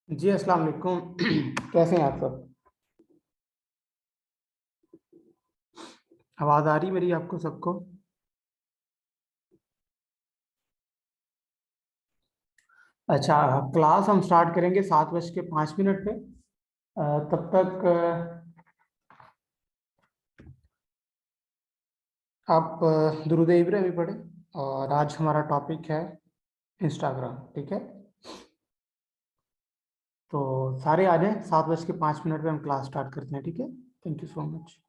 जी, अस्सलाम वालेकुम। कैसे हैं आप सब? आवाज़ आ रही मेरी आपको सबको? अच्छा, क्लास हम स्टार्ट करेंगे 7:05 पे। तब तक आप दुरूद इब्राहिमी पढ़ें। और आज हमारा टॉपिक है इंस्टाग्राम, ठीक है? तो सारे आ जाएं, 7:05 पे हम क्लास स्टार्ट करते हैं, ठीक है? Thank you so much.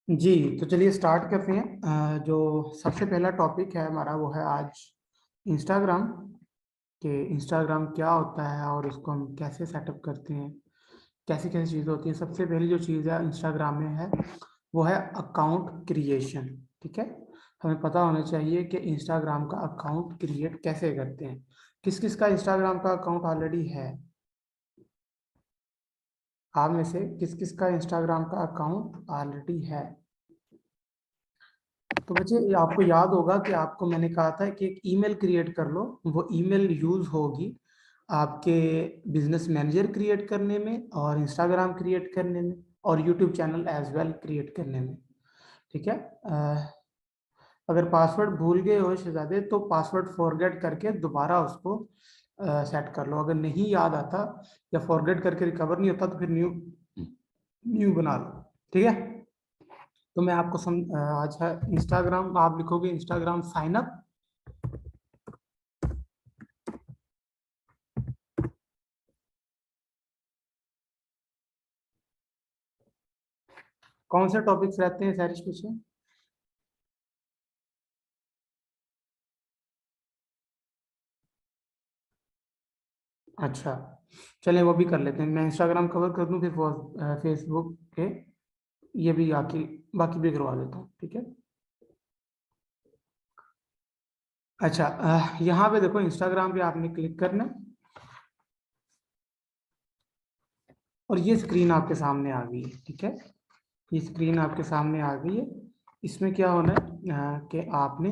जी, तो चलिए स्टार्ट करते हैं। जो सबसे पहला टॉपिक है हमारा वो है आज इंस्टाग्राम, कि इंस्टाग्राम क्या होता है और उसको हम कैसे सेटअप करते हैं, कैसी कैसी चीज़ें होती हैं। सबसे पहली जो चीज़ है इंस्टाग्राम में है वो है अकाउंट क्रिएशन, ठीक है? हमें पता होना चाहिए कि इंस्टाग्राम का अकाउंट क्रिएट कैसे करते हैं। किस किस का इंस्टाग्राम का अकाउंट ऑलरेडी है? आप में से किस किस का इंस्टाग्राम का अकाउंट ऑलरेडी है? तो बच्चे ये आपको याद होगा कि आपको मैंने कहा था कि एक ईमेल क्रिएट कर लो। वो ईमेल यूज होगी आपके बिजनेस मैनेजर क्रिएट करने में और इंस्टाग्राम क्रिएट करने में और YouTube channel as well create करने में, ठीक है? अगर पासवर्ड भूल गए हो शहजादे तो पासवर्ड फॉरगेट करके दोबारा उसको सेट कर लो। अगर नहीं याद आता या फॉरगेट करके रिकवर नहीं होता तो फिर न्यू न्यू बना लो, ठीक है? तो मैं आपको आज है इंस्टाग्राम, आप लिखोगे इंस्टाग्राम साइन अप। कौन से टॉपिक्स रहते हैं सैरिश पीछे? अच्छा, चलिए वो भी कर लेते हैं। मैं इंस्टाग्राम कवर कर दूं, फिर फेसबुक के ये भी आके बाकी भी करवा देता हूँ, ठीक है? अच्छा, यहाँ पे देखो इंस्टाग्राम पे आपने क्लिक करना है और ये स्क्रीन आपके सामने आ गई है। ठीक है, ये स्क्रीन आपके सामने आ गई है। इसमें क्या होना है कि आपने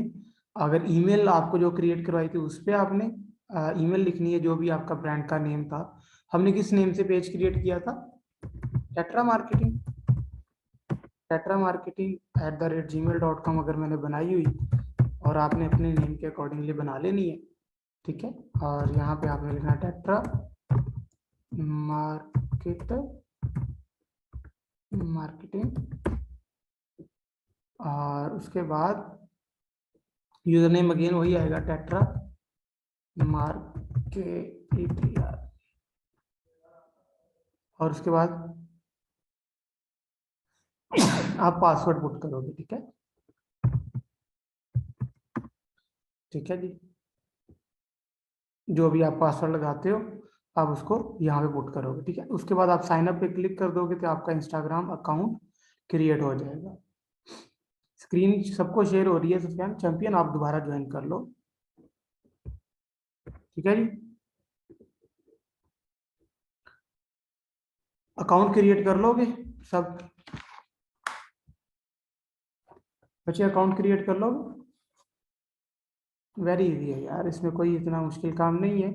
अगर ईमेल आपको जो क्रिएट करवाई थी उस पर आपने ईमेल लिखनी है, जो भी आपका ब्रांड का नेम था। हमने किस नेम से पेज क्रिएट किया था? Tetra marketing. tetramarketing@gmail.com अगर मैंने बनाई हुई, और आपने अपने नेम के अकॉर्डिंगली बना लेनी है। ठीक है, और यहाँ पे आपने लिखना है टेट्रा मार्केटिंग, और उसके बाद यूजर नेम अगेन वही आएगा, टेट्रा मार्केटिंग, और उसके बाद आप पासवर्ड पुट करोगे। ठीक है, ठीक है जी, जो भी आप पासवर्ड लगाते हो आप उसको यहाँ पे पुट करोगे। ठीक है, उसके बाद आप साइन अप पे क्लिक कर दोगे तो आपका इंस्टाग्राम अकाउंट क्रिएट हो जाएगा। स्क्रीन सबको शेयर हो रही है सुफियान चैंपियन, आप दोबारा ज्वाइन कर लो। ठीक है जी, अकाउंट क्रिएट कर लोगे सब बच्चे? अकाउंट क्रिएट कर लोगे? वेरी इजी है यार, इसमें कोई इतना मुश्किल काम नहीं है।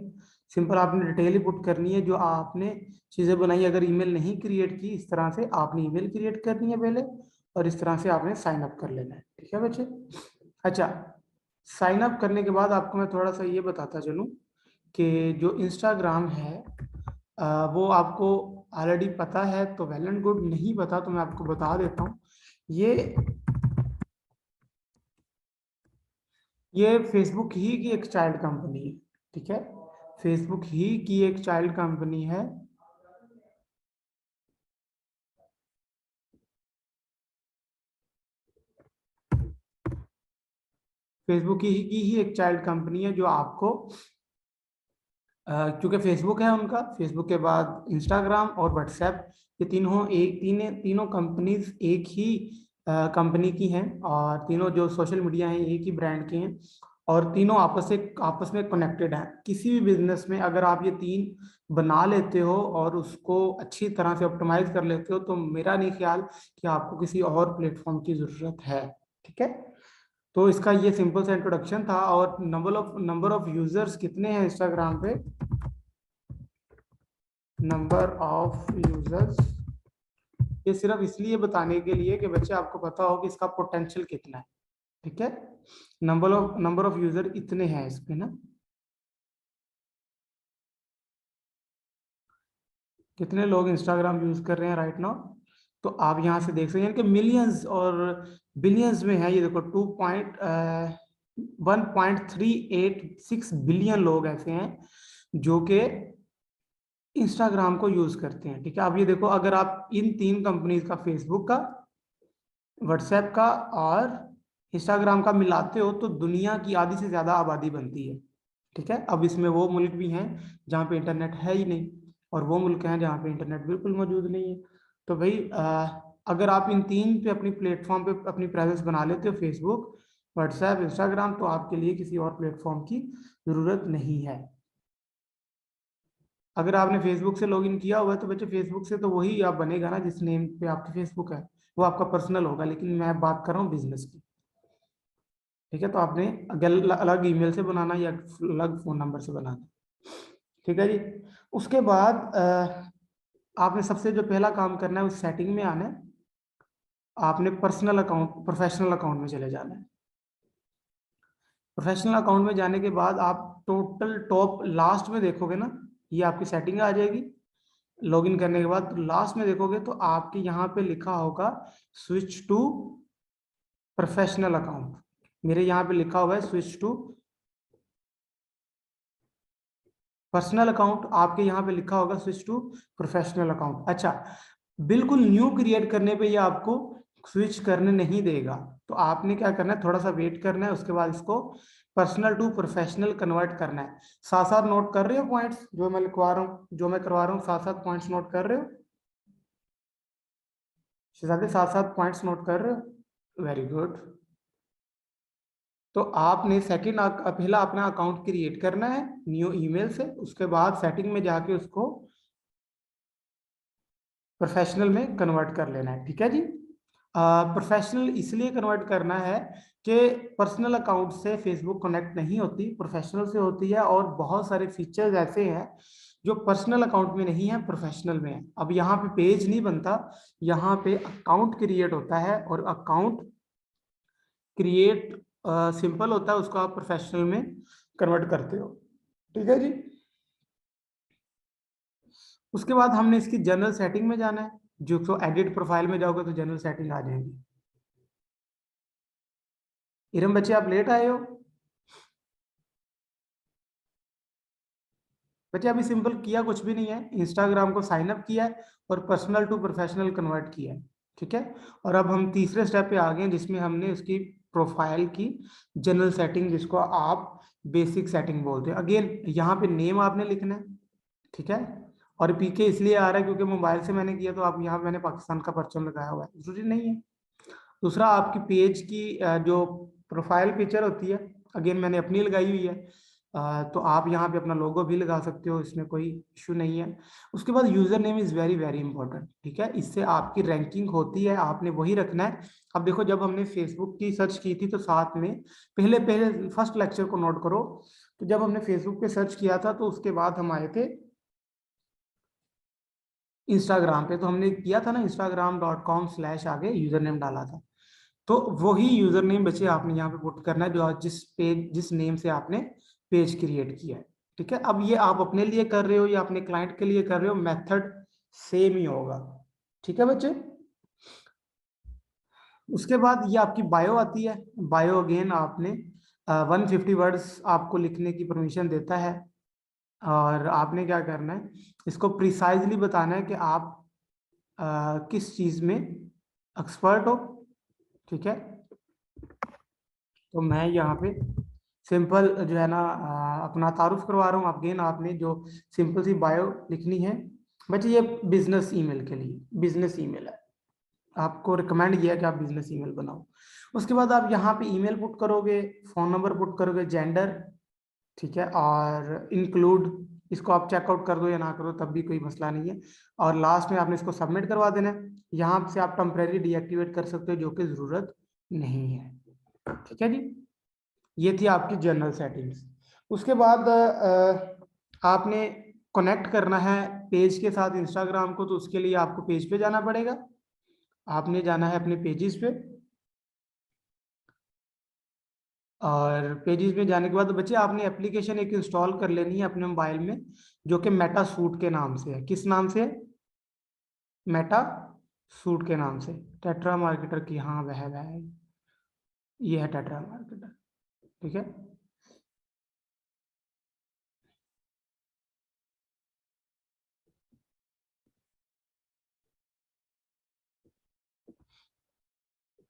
सिंपल आपने डिटेल ही पुट करनी है जो आपने चीज़ें बनाई। अगर ईमेल नहीं क्रिएट की, इस तरह से आपने ईमेल क्रिएट करनी है पहले, और इस तरह से आपने साइन अप कर लेना है। ठीक है बच्चे? अच्छा, साइन अप करने के बाद आपको मैं थोड़ा सा ये बताता चलूँ कि जो इंस्टाग्राम है वो आपको ऑलरेडी पता है तो वेल एंड गुड, नहीं पता तो मैं आपको बता देता हूँ। ये फेसबुक ही की एक चाइल्ड कंपनी है। ठीक है, फेसबुक ही की एक चाइल्ड कंपनी है। फेसबुक की ही एक चाइल्ड कंपनी है जो आपको क्योंकि फेसबुक है उनका, फेसबुक के बाद इंस्टाग्राम और व्हाट्सएप, ये तीनों कंपनीज एक ही कंपनी की हैं, और तीनों जो सोशल मीडिया हैं एक ही ब्रांड के हैं, और तीनों आपस में कनेक्टेड हैं। किसी भी बिजनेस में अगर आप ये तीन बना लेते हो और उसको अच्छी तरह से ऑप्टिमाइज कर लेते हो, तो मेरा नहीं ख्याल कि आपको किसी और प्लेटफॉर्म की जरूरत है। ठीक है, तो इसका ये सिंपल सा इंट्रोडक्शन था। और नंबर ऑफ यूजर्स कितने हैं इंस्टाग्राम पे? नंबर ऑफ यूजर्स, ये सिर्फ इसलिए बताने के लिए कि बच्चे आपको पता हो कि इसका पोटेंशियल कितना है। ठीक है, नंबर ऑफ यूजर इतने हैं इस पे ना। कितने लोग इंस्टाग्राम यूज कर रहे हैं राइट नाउ? तो आप यहाँ से देख सकते हैं कि मिलियंस और बिलियंस में है। ये देखो 1.386 बिलियन लोग ऐसे हैं जो कि इंस्टाग्राम को यूज करते हैं। ठीक है, अब ये देखो, अगर आप इन तीन कंपनीज का, फेसबुक का, व्हाट्सएप का और इंस्टाग्राम का मिलाते हो तो दुनिया की आधी से ज्यादा आबादी बनती है। ठीक है, अब इसमें वो मुल्क भी हैं जहाँ पे इंटरनेट है ही नहीं, और वो मुल्क हैं जहाँ पे इंटरनेट बिल्कुल मौजूद नहीं है। तो भाई अगर आप इन तीन पे अपनी प्लेटफॉर्म पे अपनी प्रेजेंस बना लेते हो, फेसबुक, व्हाट्सएप, इंस्टाग्राम, तो आपके लिए किसी और प्लेटफॉर्म की जरूरत नहीं है। अगर आपने फेसबुक से लॉगिन किया हुआ है तो बच्चे फेसबुक से तो वही आप बनेगा ना जिस नेम पे आपकी फेसबुक है, वो आपका पर्सनल होगा, लेकिन मैं बात कर रहा हूँ बिजनेस की। ठीक है, तो आपने अगर अलग ईमेल से बनाना या अलग फोन नंबर से बनाना। ठीक है जी, उसके बाद आपने सबसे जो पहला काम करना है उस सेटिंग में आना है। आपने पर्सनल अकाउंट, प्रोफेशनल अकाउंट में चले जाना है। प्रोफेशनल अकाउंट में जाने के बाद आप टोटल टॉप लास्ट में देखोगे ना, ये आपकी सेटिंग आ जाएगी। लॉगिन करने के बाद लास्ट में देखोगे तो आपके यहाँ पे लिखा होगा स्विच टू प्रोफेशनल अकाउंट। मेरे यहाँ पे लिखा हुआ है स्विच टू पर्सनल अकाउंट, आपके यहाँ पे लिखा होगा स्विच टू प्रोफेशनल अकाउंट। अच्छा, बिल्कुल न्यू क्रिएट करने पे ये आपको स्विच करने नहीं देगा, तो आपने क्या करना है, थोड़ा सा वेट करना है, उसके बाद इसको पर्सनल टू प्रोफेशनल कन्वर्ट करना है। साथ साथ नोट कर रहे हो पॉइंट्स जो मैं लिखवा रहा हूँ, जो मैं करवा रहा हूँ, साथ साथ पॉइंट्स नोट कर रहे हो शहजादे? साथ साथ पॉइंट्स नोट कर रहे हो? Very good. तो आपने सेकंड पहला अपना अकाउंट क्रिएट करना है न्यू ईमेल से, उसके बाद सेटिंग में जाके उसको प्रोफेशनल में कन्वर्ट कर लेना है। ठीक है जी। प्रोफेशनल इसलिए कन्वर्ट करना है कि पर्सनल अकाउंट से फेसबुक कनेक्ट नहीं होती, प्रोफेशनल से होती है, और बहुत सारे फीचर्स ऐसे हैं जो पर्सनल अकाउंट में नहीं है, प्रोफेशनल में है। अब यहाँ पे पेज नहीं बनता, यहाँ पे अकाउंट क्रिएट होता है, और अकाउंट क्रिएट सिंपल होता है, उसको आप प्रोफेशनल में कन्वर्ट करते हो। ठीक है जी। उसके बाद हमने इसकी जनरल सेटिंग में जाना है, जो तो एडिट प्रोफाइल में जाओगे तो जनरल सेटिंग आ जाएगी। इरम बच्चे आप लेट आए हो बच्चे? अभी सिंपल किया कुछ भी नहीं है, इंस्टाग्राम को साइन अप किया है और पर्सनल टू प्रोफेशनल कन्वर्ट किया है। ठीक है। और अब हम तीसरे स्टेप पे आ गए जिसमें हमने उसकी प्रोफाइल की जनरल सेटिंग, जिसको आप बेसिक सेटिंग बोलते हैं। अगेन यहाँ पे नेम आपने लिखना है। ठीक है। और पीके इसलिए आ रहा है क्योंकि मोबाइल से मैंने किया, तो आप यहाँ पे मैंने पाकिस्तान का परचम लगाया हुआ है, जरूरी नहीं है। दूसरा, आपकी पेज की जो प्रोफाइल पिक्चर होती है, अगेन मैंने अपनी लगाई हुई है। तो आप यहाँ पे अपना लोगो भी लगा सकते हो, इसमें कोई इशू नहीं है। उसके बाद user name is very very important. ठीक है, इससे आपकी रैंकिंग होती है, आपने वही रखना है। अब देखो, जब हमने फेसबुक की सर्च की थी तो साथ में पहले पहले फर्स्ट लेक्चर को नोट करो, तो जब हमने फेसबुक पे सर्च किया था तो उसके बाद हम आए थे इंस्टाग्राम पे, तो हमने किया था ना instagram.com/ आगे यूजर नेम डाला था। तो वही यूजर नेम बच्चे आपने यहाँ पे पुट करना है, जो आज जिस नेम से आपने पेज क्रिएट किया है। ठीक है। अब ये आप अपने लिए कर रहे हो या अपने क्लाइंट के लिए कर रहे हो, मेथड सेम ही होगा। ठीक है बच्चे। उसके बाद ये आपकी बायो आती है। बायो अगेन आपने 150 वर्ड्स आपको लिखने की परमिशन देता है, और आपने क्या करना है, इसको प्रिसाइजली बताना है कि आप किस चीज में एक्सपर्ट हो। ठीक है। तो मैं यहाँ पे सिंपल जो है ना अपना तारुफ करवा रहा हूँ। अगेन आपने जो सिंपल सी बायो लिखनी है बच्चे, ये बिजनेस ईमेल के लिए बिजनेस ईमेल है, आपको रिकमेंड किया कि आप बिजनेस ईमेल बनाओ। उसके बाद आप यहाँ पे ईमेल पुट करोगे, फोन नंबर पुट करोगे, जेंडर। ठीक है। और इंक्लूड, इसको आप चेकआउट कर दो या ना करो तब भी कोई मसला नहीं है। और लास्ट में आपने इसको सबमिट करवा देना है। यहाँ से आप टेम्परेरी डीएक्टिवेट कर सकते हो, जो कि जरूरत नहीं है। ठीक है जी। ये थी आपकी जनरल सेटिंग्स। उसके बाद आपने कनेक्ट करना है पेज के साथ इंस्टाग्राम को, तो उसके लिए आपको पेज पे जाना पड़ेगा। आपने जाना है अपने पेजेस पे, और पेजेस में जाने के बाद बच्चे आपने एप्लीकेशन एक इंस्टॉल कर लेनी है अपने मोबाइल में, जो कि मेटा सूट के नाम से है। किस नाम से है? मेटा सूट के नाम से। टेट्रा मार्केटर की, हाँ वह है, ये है टेट्रा मार्केटर। ठीक है।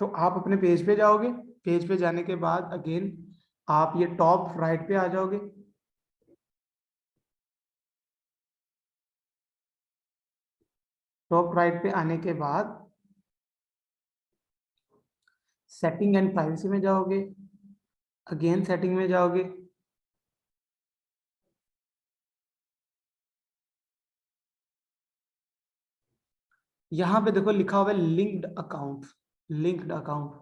तो आप अपने पेज पे जाओगे, पेज पे जाने के बाद अगेन आप ये टॉप राइट पे आ जाओगे। टॉप राइट पे आने के बाद सेटिंग एंड प्राइवेसी में जाओगे। अगेन सेटिंग में जाओगे। यहाँ पे देखो लिखा हुआ है लिंक्ड अकाउंट, लिंक्ड अकाउंट।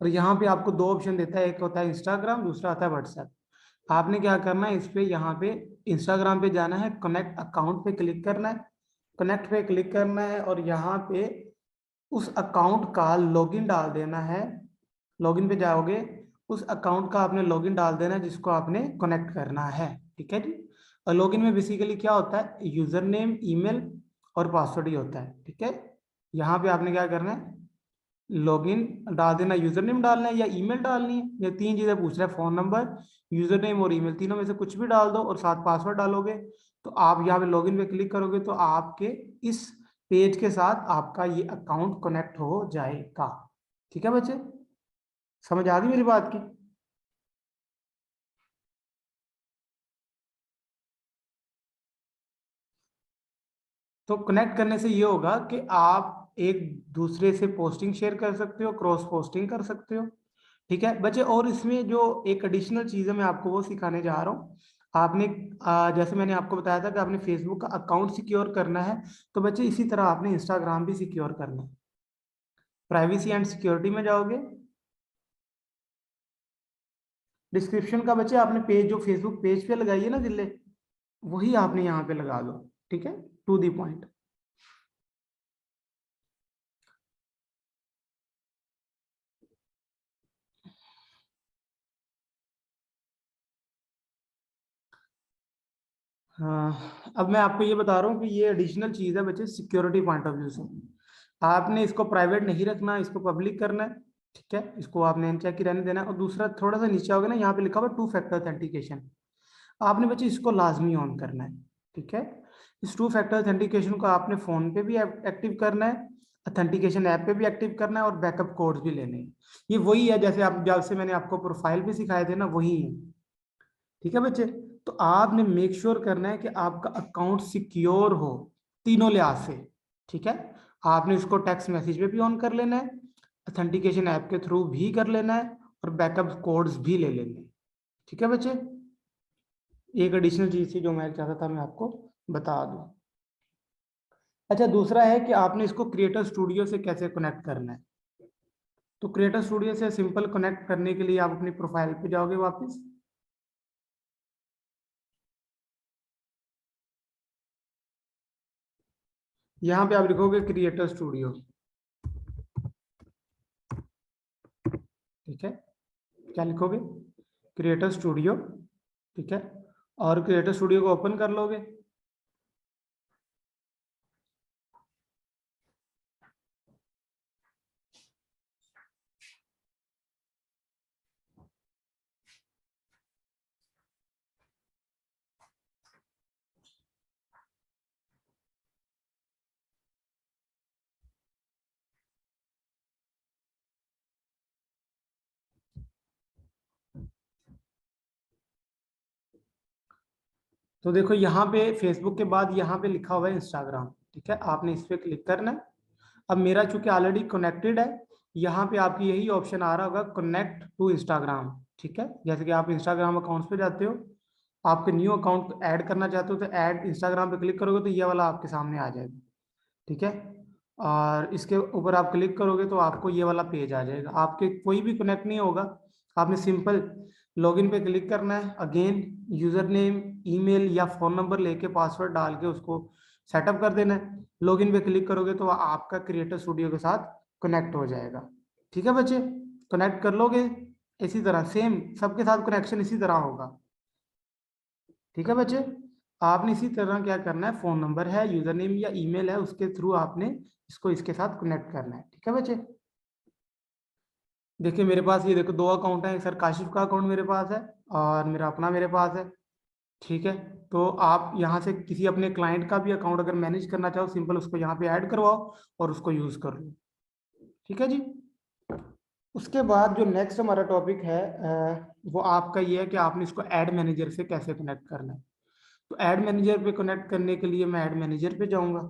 और यहाँ पे आपको दो ऑप्शन देता है, एक होता है इंस्टाग्राम, दूसरा आता है व्हाट्सएप। आपने क्या करना है, इस पे यहाँ पे इंस्टाग्राम पे जाना है, कनेक्ट अकाउंट पे क्लिक करना है। कनेक्ट पे क्लिक करना है और यहाँ पे उस अकाउंट का लॉगिन डाल देना है। लॉगिन पे जाओगे, उस अकाउंट का आपने लॉगिन डाल देना है जिसको आपने कनेक्ट करना है। ठीक है जी। और लॉगिन में बेसिकली क्या होता है, यूजर नेम, ईमेल और पासवर्ड ही होता है। ठीक है। यहाँ पे आपने क्या करना है, लॉगिन डाल देना, यूजर नेम डालना है या ईमेल डालनी है, ये तीन चीजें पूछ रहा है, फोन नंबर, यूजर नेम और ईमेल, तीनों में से कुछ भी डाल दो और साथ पासवर्ड डालोगे। तो आप यहाँ पे लॉगिन पे क्लिक करोगे तो आपके इस पेज के साथ आपका ये अकाउंट कनेक्ट हो जाएगा। ठीक है बच्चे, समझ आ गई मेरी बात की? तो कनेक्ट करने से ये होगा कि आप एक दूसरे से पोस्टिंग शेयर कर सकते हो, क्रॉस पोस्टिंग कर सकते हो। ठीक है बच्चे। और इसमें जो एक एडिशनल चीज है मैं आपको वो सिखाने जा रहा हूँ। आपने जैसे मैंने आपको बताया था कि आपने फेसबुक का अकाउंट सिक्योर करना है, तो बच्चे इसी तरह आपने इंस्टाग्राम भी सिक्योर करना है। प्राइवेसी एंड सिक्योरिटी में जाओगे, डिस्क्रिप्शन का बच्चे आपने पेज जो फेसबुक पेज पे लगाई है ना दिल्ली, वही आपने यहाँ पे लगा दो। ठीक है, टू दी पॉइंट। हाँ, अब मैं आपको ये बता रहा हूँ कि ये एडिशनल चीज है बच्चे सिक्योरिटी पॉइंट ऑफ व्यू से। आपने इसको प्राइवेट नहीं रखना, इसको पब्लिक करना है। ठीक है, इसको आपने अनचेक ही रहने देना है। और दूसरा थोड़ा सा नीचे होगा ना, यहाँ पे लिखा हुआ 2 फैक्टर ऑथेंटिकेशन, आपने बच्चे इसको लाजमी ऑन करना है। ठीक है, इस 2 फैक्टर ऑथेंटिकेशन को आपने फोन पे भी एक्टिव करना है, ऑथेंटिकेशन ऐप पे भी एक्टिव करना है, और बैकअप कोड्स भी लेने हैं। ये वही है जैसे आप जब से मैंने आपको प्रोफाइल पे सिखाए थे ना, वही है। ठीक है बच्चे, तो आपने मेक श्योर करना है कि आपका अकाउंट सिक्योर हो तीनों लिहाज से। ठीक है, आपने इसको टेक्स्ट मैसेज पे भी ऑन कर लेना है, ऑथेंटिकेशन ऐप के थ्रू भी कर लेना है, और बैकअप कोड्स भी ले लेने हैं। ठीक है बच्चे, एक एडिशनल चीज थी जो मैं चाहता था मैं आपको बता दूं। अच्छा, दूसरा है कि आपने इसको क्रिएटर स्टूडियो से कैसे कनेक्ट करना है। तो क्रिएटर स्टूडियो से सिंपल कनेक्ट करने के लिए आप अपनी प्रोफाइल पे जाओगे वापस, यहाँ पे आप लिखोगे क्रिएटर स्टूडियो। ठीक है, क्या लिखोगे, क्रिएटर स्टूडियो। ठीक है, और क्रिएटर स्टूडियो को ओपन कर लोगे। तो देखो यहाँ पे फेसबुक के बाद यहाँ पे लिखा हुआ है इंस्टाग्राम। ठीक है, आपने इस पे क्लिक करना है। अब मेरा चूंकि ऑलरेडी कनेक्टेड है, यहाँ पे आपकी यही ऑप्शन आ रहा होगा, कनेक्ट टू इंस्टाग्राम। ठीक है, जैसे कि आप इंस्टाग्राम अकाउंट्स पे जाते हो, आपके न्यू अकाउंट ऐड करना चाहते हो तो ऐड इंस्टाग्राम पे क्लिक करोगे तो ये वाला आपके सामने आ जाएगा। ठीक है, और इसके ऊपर आप क्लिक करोगे तो आपको ये वाला पेज आ जाएगा, आपके कोई भी कनेक्ट नहीं होगा। आपने सिंपल लॉगिन पे क्लिक करना है, अगेन यूजर नेम, ईमेल या फोन नंबर लेके पासवर्ड डाल के उसको सेटअप कर देना है। लॉगिन पे क्लिक करोगे तो आपका क्रिएटर स्टूडियो के साथ कनेक्ट हो जाएगा। ठीक है बच्चे, कनेक्ट कर लोगे इसी तरह, सेम सबके साथ कनेक्शन इसी तरह होगा। ठीक है बच्चे, आपने इसी तरह क्या करना है, फोन नंबर है, यूजर नेम या ईमेल है, उसके थ्रू आपने इसको इसके साथ कनेक्ट करना है। ठीक है बच्चे, देखिए मेरे पास ये देखो 2 अकाउंट है, सर काशिफ का अकाउंट मेरे पास है और मेरा अपना मेरे पास है। ठीक है, तो आप यहाँ से किसी अपने क्लाइंट का भी अकाउंट अगर मैनेज करना चाहो, सिंपल उसको यहाँ पे ऐड करवाओ और उसको यूज कर लो। ठीक है जी, उसके बाद जो नेक्स्ट हमारा टॉपिक है वो आपका ये है कि आपने इसको एड मैनेजर से कैसे कनेक्ट करना है। तो एड मैनेजर पे कनेक्ट करने के लिए मैं एड मैनेजर पे जाऊंगा।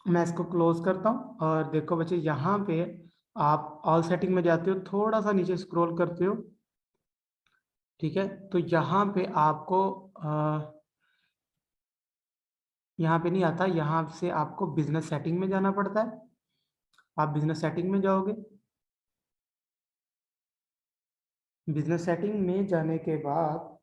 मैं इसको क्लोज करता हूँ और देखो बच्चे यहाँ पे आप ऑल सेटिंग में जाते हो, थोड़ा सा नीचे स्क्रॉल करते हो। ठीक है, तो यहाँ पे आपको यहाँ पे नहीं आता, यहाँ से आपको बिजनेस सेटिंग में जाना पड़ता है। आप बिजनेस सेटिंग में जाओगे, बिजनेस सेटिंग में जाने के बाद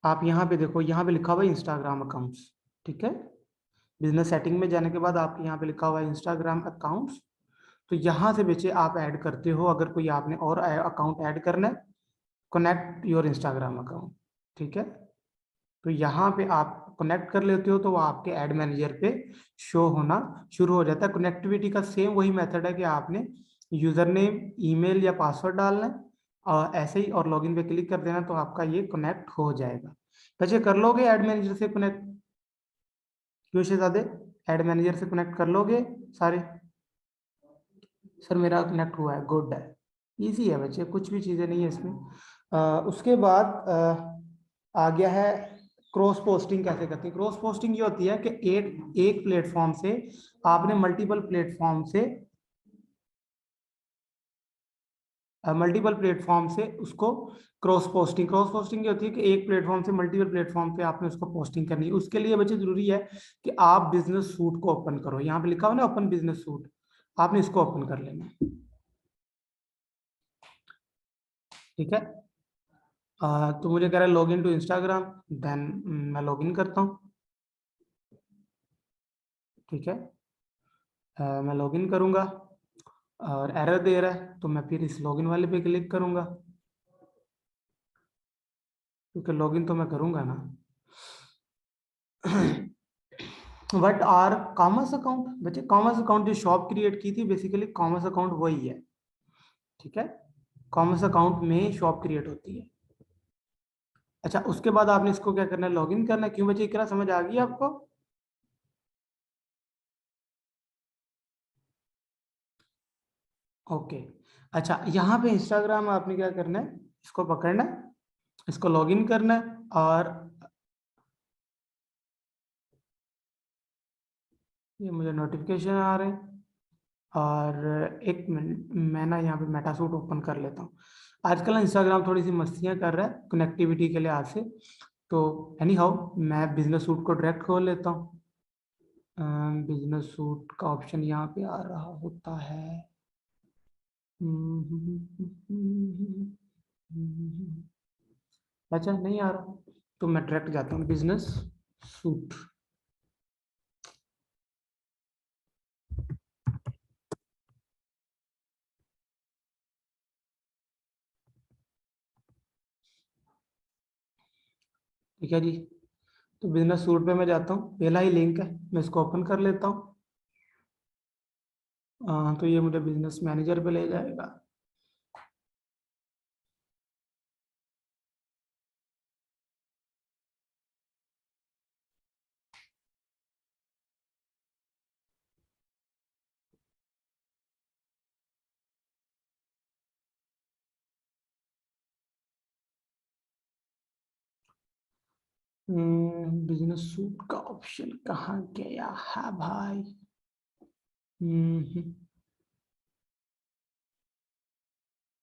आप यहाँ पे देखो, यहाँ पे लिखा हुआ है इंस्टाग्राम अकाउंट्स। ठीक है, बिजनेस सेटिंग में जाने के बाद आपके यहाँ पे लिखा हुआ है इंस्टाग्राम अकाउंट्स। तो यहाँ से बच्चे आप ऐड करते हो, अगर कोई आपने और अकाउंट ऐड करना है कनेक्ट योर इंस्टाग्राम अकाउंट, ठीक है। तो यहाँ पे आप कनेक्ट कर लेते हो तो वो आपके एड मैनेजर पे शो होना शुरू हो जाता है। कनेक्टिविटी का सेम वही मेथड है कि आपने यूजर नेम, ईमेल या पासवर्ड डालना है और ऐसे ही और लॉगिन पे क्लिक कर देना तो आपका ये कनेक्ट हो जाएगा। वैसे कर लोगे ऐड मैनेजर से कनेक्ट? क्यों शहजादे, ऐड मैनेजर से कनेक्ट कर लोगे सारे? सर मेरा कनेक्ट हुआ है, गुड है। इजी है बच्चे, कुछ भी चीज़ें नहीं है इसमें। उसके बाद आ गया है क्रॉस पोस्टिंग कैसे करते हैं। क्रॉस पोस्टिंग ये होती है कि एक प्लेटफॉर्म से आपने मल्टीपल प्लेटफॉर्म से उसको क्रॉस पोस्टिंग ये होती है कि एक प्लेटफॉर्म से मल्टीपल प्लेटफॉर्म पे आपने उसको पोस्टिंग करनी है। उसके लिए बच्चे जरूरी है कि आप बिजनेस सूट को ओपन करो। यहाँ पे लिखा हुआ ना ओपन बिजनेस सूट, आपने इसको ओपन कर लेना है, ठीक है। तो मुझे कह रहा है log in to Instagram, then मैं लॉग इन करता हूँ, ठीक है। मैं लॉग इन करूंगा और एरर दे रहा है तो मैं फिर इस लॉगिन वाले पे क्लिक करूंगा, क्योंकि लॉगिन तो मैं करूंगा ना। What are commerce account? बच्चे कॉमर्स अकाउंट जो शॉप क्रिएट की थी बेसिकली कॉमर्स अकाउंट वही है, ठीक है। कॉमर्स अकाउंट में शॉप क्रिएट होती है। अच्छा, उसके बाद आपने इसको क्या करना है, लॉगिन करना है। क्यों बच्चे, इतना समझ आ गई आपको? ओके। अच्छा, यहाँ पे इंस्टाग्राम आपने क्या करना है, इसको पकड़ना है, इसको लॉगिन करना है और ये मुझे नोटिफिकेशन आ रहे हैं। और एक मिनट, मैं ना यहाँ पे मेटासूट ओपन कर लेता हूँ। आजकल ना इंस्टाग्राम थोड़ी सी मस्तियाँ कर रहा है कनेक्टिविटी के लिहाज से। तो एनी हाउ मैं बिजनेस सूट को डायरेक्ट खोल लेता हूँ। बिजनेस सूट का ऑप्शन यहाँ पे आ रहा होता है। अच्छा नहीं आ रहा, तो मैं डायरेक्ट जाता हूँ बिजनेस सूट। ठीक है जी, तो बिजनेस सूट पे मैं जाता हूँ, पहला ही लिंक है, मैं इसको ओपन कर लेता हूँ। तो ये मुझे बिजनेस मैनेजर पे ले जाएगा। बिजनेस सूट का ऑप्शन कहाँ गया है भाई? हम्म,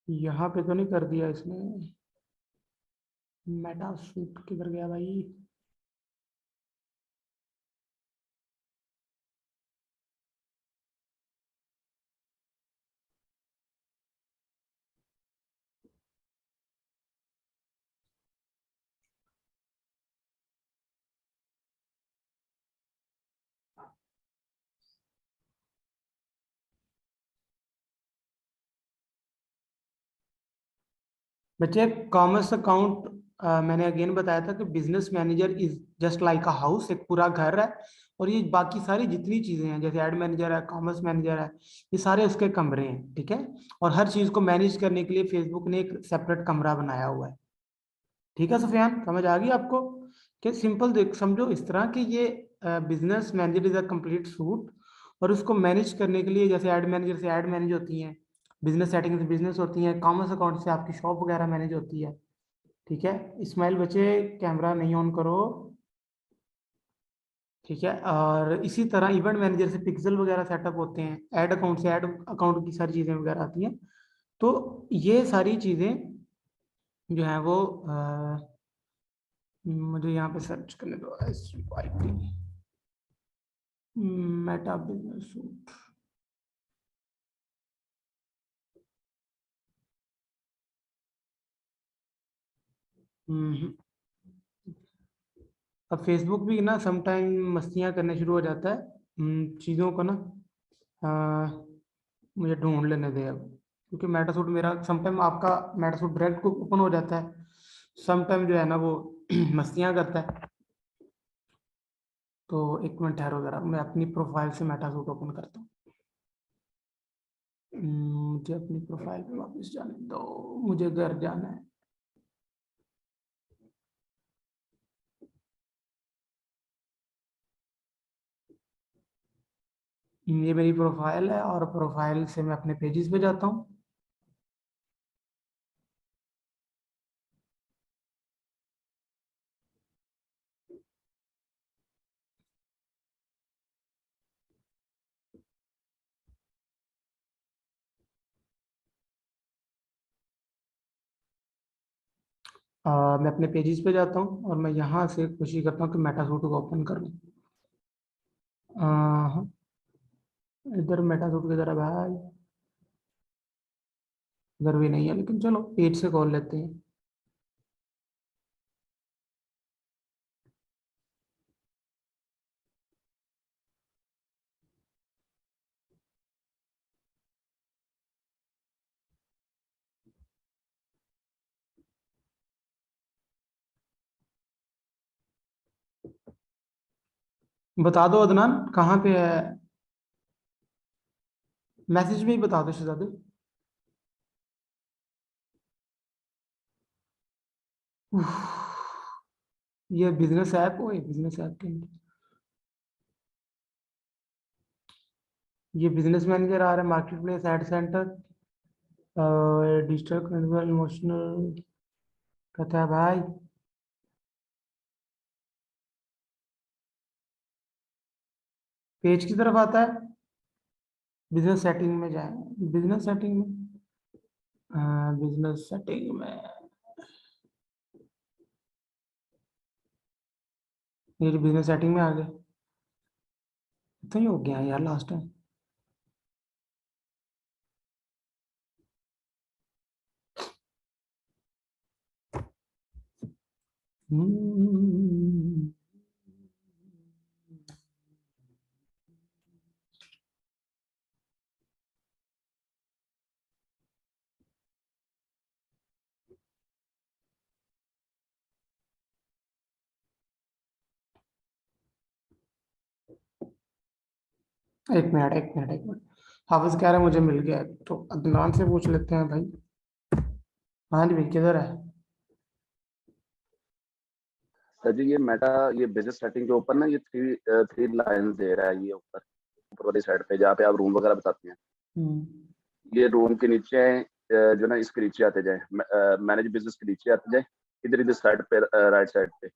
यहाँ पे तो नहीं कर दिया इसने। मेटा सूट किधर गया भाई? बच्चे कॉमर्स अकाउंट, मैंने अगेन बताया था कि business manager is just like a house, एक पूरा घर है। और ये बाकी सारी जितनी चीजें हैं जैसे एड मैनेजर है, कॉमर्स मैनेजर है, ये सारे उसके कमरे हैं, ठीक है। और हर चीज को मैनेज करने के लिए फेसबुक ने एक सेपरेट कमरा बनाया हुआ है, ठीक है। सुफियान समझ आ गई आपको? कि सिंपल देख समझो इस तरह कि ये business manager is a complete suit. और उसको मैनेज करने के लिए जैसे ऐड मैनेजर से ऐड मैनेज होती हैं, बिजनेस सेटिंग से बिजनेस होती हैं, कॉमर्स अकाउंट से आपकी शॉप वगैरह मैनेज होती है, ठीक है। इस्माइल बच्चे कैमरा नहीं ऑन करो, ठीक है। और इसी तरह इवेंट मैनेजर से पिक्सल वगैरह सेटअप होते हैं, ऐड अकाउंट से ऐड अकाउंट की सारी चीज़ें वगैरह आती हैं। तो ये सारी चीज़ें जो है वो मुझे यहाँ पे सर्च करने दो, SYT मेटा बिजनेस सूट। हम्म, अब फेसबुक भी ना समटाइम मस्तियाँ करने शुरू हो जाता है चीज़ों को ना। अ, मुझे ढूंढ लेने दे अब। क्योंकि मेटासूट मेरा समटाइम आपका मेटासूट डायरेक्ट ओपन हो जाता है, समटाइम जो है ना वो मस्तियां करता है। तो एक मिनट ठहरो जरा, मैं अपनी प्रोफाइल से मेटासूट ओपन करता हूँ। मुझे अपनी प्रोफाइल पे वापस जाने दो, मुझे घर जाना है। ये मेरी प्रोफाइल है और प्रोफाइल से मैं अपने पेजेस पे जाता हूँ। मैं अपने पेजेस पे जाता हूँ और मैं यहाँ से कोशिश करता हूँ कि मेटासूट को ओपन कर लूँ। हाँ, इधर मेटासूट की तरह भाई, इधर भी नहीं है, लेकिन चलो पेज से खोल लेते हैं। बता दो अदनान कहाँ पे है, मैसेज में ही बता दो शहजादे। उफ, ये बिजनेस ऐप हो, ये बिजनेस ऐप के अंदर ये बिजनेस मैनेजर आ रहा है, market place, ad centre, digital consumer emotional, कहता है भाई पेज की तरफ आता है। बिजनेस सेटिंग में जाए, बिजनेस सेटिंग में, बिजनेस सेटिंग में, ये बिजनेस सेटिंग में आ गए। तो ही हो गया यार लास्ट टाइम। एक मिनट, हाफिज कह रहे हैं मुझे मिल गया है, तो अदनान से पूछ लेते हैं भाई। हाँ जी भाई, किधर है? सर जी, ये मेटा, ये बिजनेस सेटिंग के ऊपर ना, ये थ्री थ्री लाइन दे रहा है, ये ऊपर ऊपर वाली साइड पे जहाँ पे आप रूम वगैरह बताते हैं। ये रूम के नीचे है, जो ना इसके नीचे आते जाए, मैनेज बिजनेस के नीचे आते जाए, इधर इधर साइड पे, राइट साइड पे।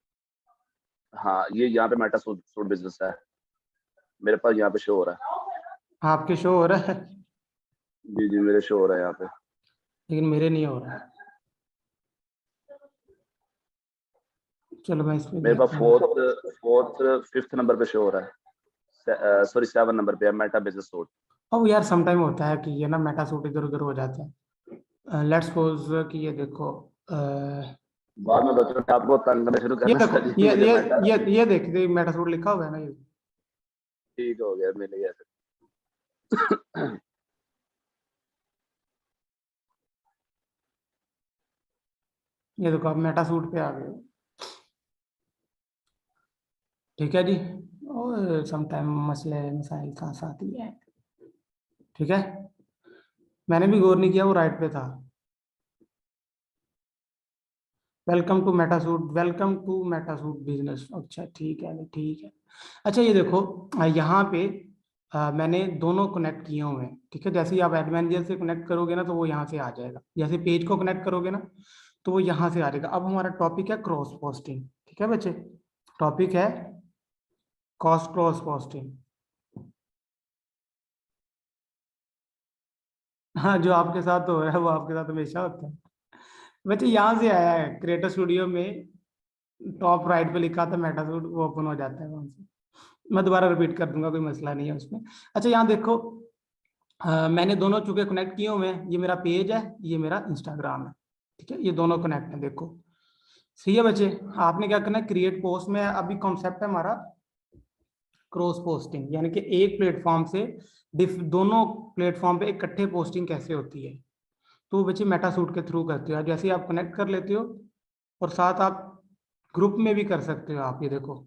हाँ, ये यहाँ पे मेटा सूट सूट बिजनेस है, मेरे पास यहाँ पे शो हो रहा है। आपके शो हो रहा है, जी जी, मेरे शो हो रहा है यहाँ पे। लेकिन मेरे नहीं हो रहा है। चलो मैं इस पे मेरे पास देखता हूँ। फोर्थ फोर्थ फिफ्थ नंबर पे शो हो रहा है, सॉरी 7 नंबर पे है मेटा बिजनेस सूट। अब यार समटाइम होता है कि ये ना मेटा सूट इधर उधर हो जाता है। लेट्स सपोज कि ये देखो, बाद में बच्चों ने आपको तंग करना शुरू ये करना, देखो, सर जी मुझे मेटा ये देखिए मेटा सूट लिखा हुआ है ना, ये ठीक हो गया, मिल गया। ये देखो आप मेटा सूट पे आ गए हो। ठीक है जी, और समटाइम मसले मसाइल साथ साथ ही है। ठीक है, मैंने भी गौर नहीं किया, वो राइट पे था। Welcome to Metasuit, welcome to Metasuit business. अच्छा ठीक है ठीक है। अच्छा ये देखो, यहाँ पे मैंने दोनों कनेक्ट किए हुए हैं। ठीक है, जैसे ही आप एड मैनेजर से कनेक्ट करोगे ना तो वो यहाँ से आ जाएगा, जैसे पेज को कनेक्ट करोगे ना तो वो यहाँ से आ जाएगा। अब हमारा टॉपिक है क्रॉस पोस्टिंग। ठीक है बच्चे, टॉपिक है कॉस्ट क्रॉस पोस्टिंग। हाँ, जो आपके साथ हो रहा है वो आपके साथ हमेशा होता है बच्चे। यहाँ से आया है क्रिएटर स्टूडियो में, टॉप राइट पे लिखा था मेटासूट, वो ओपन हो जाता है वहां से। मैं दोबारा रिपीट कर दूंगा, कोई मसला नहीं है उसमें। अच्छा यहाँ देखो, मैंने दोनों चूंकि कनेक्ट किए हुए हैं, ये मेरा पेज है, ये मेरा इंस्टाग्राम है। ठीक है, ये दोनों कनेक्ट है, देखो सही है बच्चे। आपने क्या करना है, क्रिएट पोस्ट में अभी कॉन्सेप्ट है हमारा क्रॉस पोस्टिंग, यानी कि एक प्लेटफॉर्म से दोनों प्लेटफॉर्म पे इकट्ठे पोस्टिंग कैसे होती है। तो बच्चे मेटासूट के थ्रू करते हो। जैसे ही आप कनेक्ट कर लेते हो और साथ आप ग्रुप में भी कर सकते हो। आप ये देखो,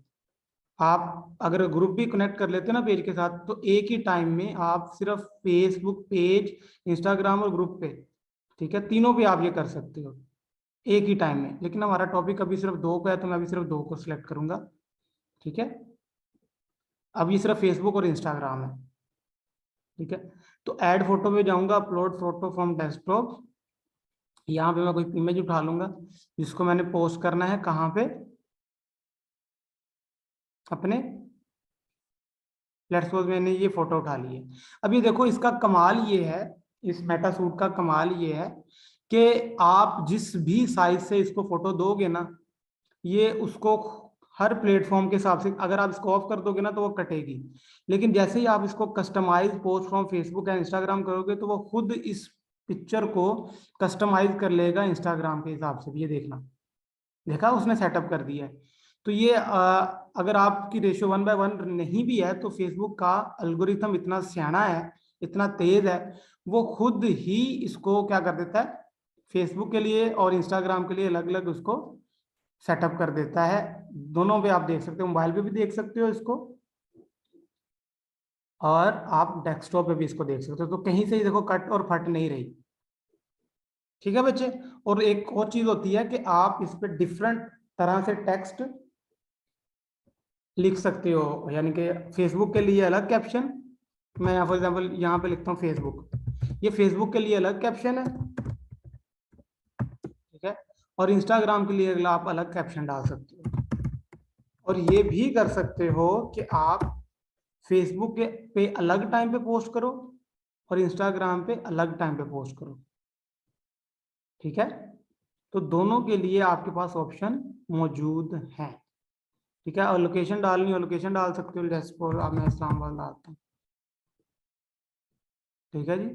आप अगर ग्रुप भी कनेक्ट कर लेते हो ना पेज के साथ, तो एक ही टाइम में आप सिर्फ फेसबुक पेज, इंस्टाग्राम और ग्रुप पे, ठीक है, तीनों पे आप ये कर सकते हो एक ही टाइम में। लेकिन हमारा टॉपिक अभी सिर्फ 2 का है, तो मैं अभी सिर्फ 2 को सिलेक्ट करूंगा, ठीक है। अब ये सिर्फ फेसबुक और इंस्टाग्राम है, ठीक है। तो ऐड फोटो में जाऊंगा, अपलोड फोटो फ्रॉम डेस्कटॉप। यहाँ पे मैं कोई इमेज उठा लूंगा जिसको मैंने पोस्ट करना है, कहाँ पे, अपने, लेट्स सपोज मैंने ये फोटो उठा ली है। अब ये देखो, इसका कमाल ये है, इस मेटासूट का कमाल ये है कि आप जिस भी साइज से इसको फोटो दोगे ना, ये उसको हर प्लेटफॉर्म के हिसाब से, अगर आप इसको ऑफ कर दोगे ना तो वो कटेगी। लेकिन जैसे ही आप इसको कस्टमाइज पोस्ट फ्रॉम फेसबुक या इंस्टाग्राम करोगे, तो वो खुद इस पिक्चर को कस्टमाइज कर लेगा इंस्टाग्राम के हिसाब से। ये देखना, देखा उसने सेटअप कर दिया है। तो ये अगर आपकी रेशियो 1:1 नहीं भी है, तो फेसबुक का एल्गोरिथम इतना सियाना है, इतना तेज है, वो खुद ही इसको क्या कर देता है, फेसबुक के लिए और इंस्टाग्राम के लिए अलग अलग उसको सेटअप कर देता है। दोनों पे आप देख सकते हो, मोबाइल पे भी देख सकते हो इसको, और आप डेस्कटॉप पे भी इसको देख सकते हो। तो कहीं से ही देखो कट और फट नहीं रही, ठीक है बच्चे। और एक और चीज होती है कि आप इस पे डिफरेंट तरह से टेक्स्ट लिख सकते हो, यानी कि फेसबुक के लिए अलग कैप्शन, मैं यहाँ फॉर एग्जाम्पल यहाँ पे लिखता हूँ फेसबुक, ये फेसबुक के लिए अलग कैप्शन है, ठीक है। और इंस्टाग्राम के लिए अगला आप अलग कैप्शन डाल सकते हो। और ये भी कर सकते हो कि आप फेसबुक पे अलग टाइम पे पोस्ट करो और इंस्टाग्राम पे अलग टाइम पे पोस्ट करो, ठीक है। तो दोनों के लिए आपके पास ऑप्शन मौजूद है, ठीक है। और लोकेशन डालनी हो लोकेशन डाल सकते हो, जैसे आप मैं इस्लामाबाद डालता हूँ, ठीक है जी।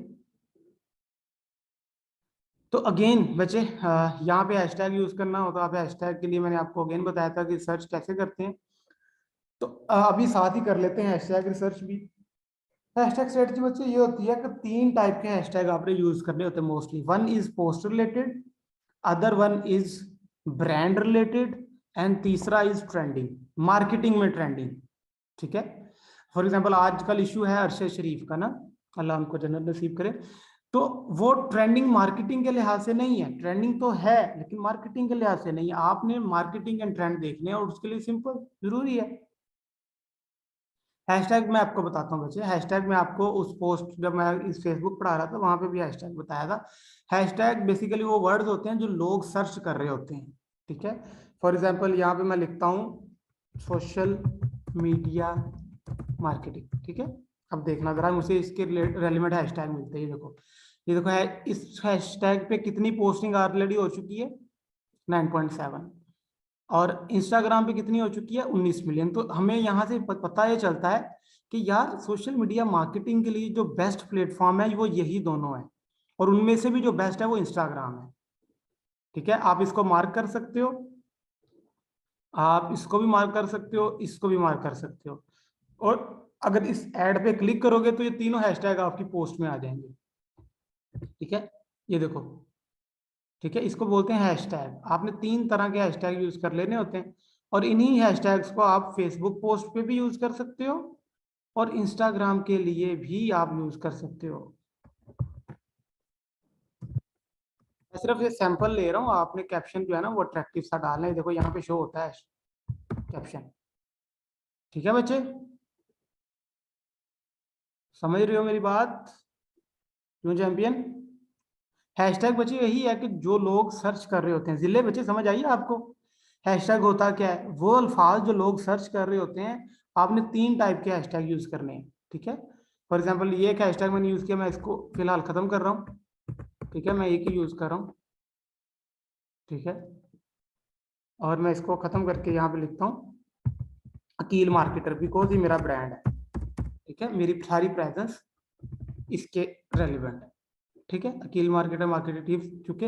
तो अगेन बच्चे, यहाँ पे हैशटैग यूज करना होता है। हैशटैग के लिए मैंने आपको अगेन बताया था कि सर्च कैसे करते हैं। तो अभी साथ ही कर लेते हैं हैशटैग रिसर्च भी। हैशटैग स्ट्रेटजी बच्चे ये होती है कि 3 टाइप के हैशटैग आपने यूज करने होते हैं mostly. One is post related, other one is brand related, and तीसरा इज ट्रेंडिंग, मार्केटिंग में ट्रेंडिंग, ठीक है। फॉर एग्जाम्पल आजकल इशू है अरशद शरीफ का ना, अल्लाह उनको जन्नत नसीब करे। तो वो ट्रेंडिंग मार्केटिंग के लिहाज से नहीं है, ट्रेंडिंग तो है लेकिन मार्केटिंग के लिहाज से नहीं है। आपने मार्केटिंग एंड ट्रेंड देखने हैं और उसके लिए सिंपल जरूरी है। हैशटैग मैं आपको बताता हूँ बच्चे, हैशटैग में आपको उस पोस्ट, जब मैं इस फेसबुक पढ़ा रहा था वहां पे भी हैशटैग बताया था। हैशटैग बेसिकली वो वर्ड्स होते हैं जो लोग सर्च कर रहे होते हैं, ठीक है। फॉर एग्जाम्पल यहाँ पे मैं लिखता हूँ सोशल मीडिया मार्केटिंग, ठीक है। अब देखना जरा मुझे इसके रेलिवेंट हैशटैग मिलते हैं। ये देखो है, इस हैशटैग पे कितनी पोस्टिंग ऑलरेडी हो चुकी है, 9.7। और इंस्टाग्राम पे कितनी हो चुकी है, 19 मिलियन। तो हमें यहाँ से पता ये चलता है कि यार सोशल मीडिया मार्केटिंग के लिए जो बेस्ट प्लेटफॉर्म है वो यही दोनों है, और उनमें से भी जो बेस्ट है वो इंस्टाग्राम है, ठीक है। आप इसको मार्क कर सकते हो, आप इसको भी मार्क कर सकते हो, इसको भी मार्क कर सकते हो। और अगर इस ऐड पे क्लिक करोगे तो ये तीनों हैशटैग आपकी पोस्ट में आ जाएंगे, ठीक है। ये देखो, ठीक है, इसको बोलते हैं हैशटैग। आपने 3 तरह के हैशटैग यूज कर लेने होते हैं, और इन्हीं हैशटैग्स को आप फेसबुक पोस्ट पे भी यूज कर सकते हो और इंस्टाग्राम के लिए भी आप यूज कर सकते हो। मैं सिर्फ ये सैंपल ले रहा हूँ, आपने कैप्शन जो है ना वो अट्रैक्टिव सा डालना है। देखो यहाँ पे शो होता है कैप्शन, ठीक है बच्चे, समझ रहे हो मेरी बात, क्यों चैंपियन। हैशटैग बच्चे यही है कि जो लोग सर्च कर रहे होते हैं, जिले बच्चे समझ आइए आपको। हैशटैग होता क्या है, वो अल्फाज जो लोग सर्च कर रहे होते हैं। आपने 3 टाइप के हैशटैग यूज करने हैं, ठीक है। फॉर एग्जाम्पल ये एक हैशटैग मैंने यूज किया, मैं इसको फिलहाल खत्म कर रहा हूँ, ठीक है, मैं एक ही यूज कर रहा हूँ, ठीक है। और मैं इसको खत्म करके यहाँ पे लिखता हूँ अकील मार्केटर, बिकॉज ये मेरा ब्रांड है, ठीक है, मेरी सारी प्रेजेंस इसके रेलिवेंट है, ठीक है। अकील मार्केटर मार्केटिंग टिप्स, चूंकि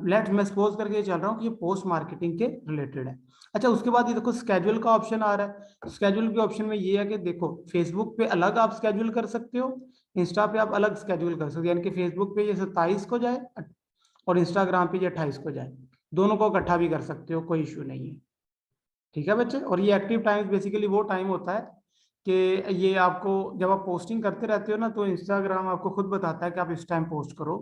लेट मैं सपोज करके चल रहा हूँ कि ये पोस्ट मार्केटिंग के रिलेटेड है। अच्छा, उसके बाद ये देखो स्केड्यूल का ऑप्शन आ रहा है। स्केड्यूल के ऑप्शन में ये है कि देखो फेसबुक पे अलग आप स्केड्यूल कर सकते हो, इंस्टा पे आप अलग स्केड्यूल कर सकते हो, यानी कि फेसबुक पे ये 27 को जाए और इंस्टाग्राम पे ये 28 को जाए, दोनों को इकट्ठा भी कर सकते हो, कोई इश्यू नहीं है। ठीक है बच्चे। और ये एक्टिव टाइम बेसिकली वो टाइम होता है कि ये आपको जब आप पोस्टिंग करते रहते हो ना, तो इंस्टाग्राम आपको खुद बताता है कि आप इस टाइम पोस्ट करो,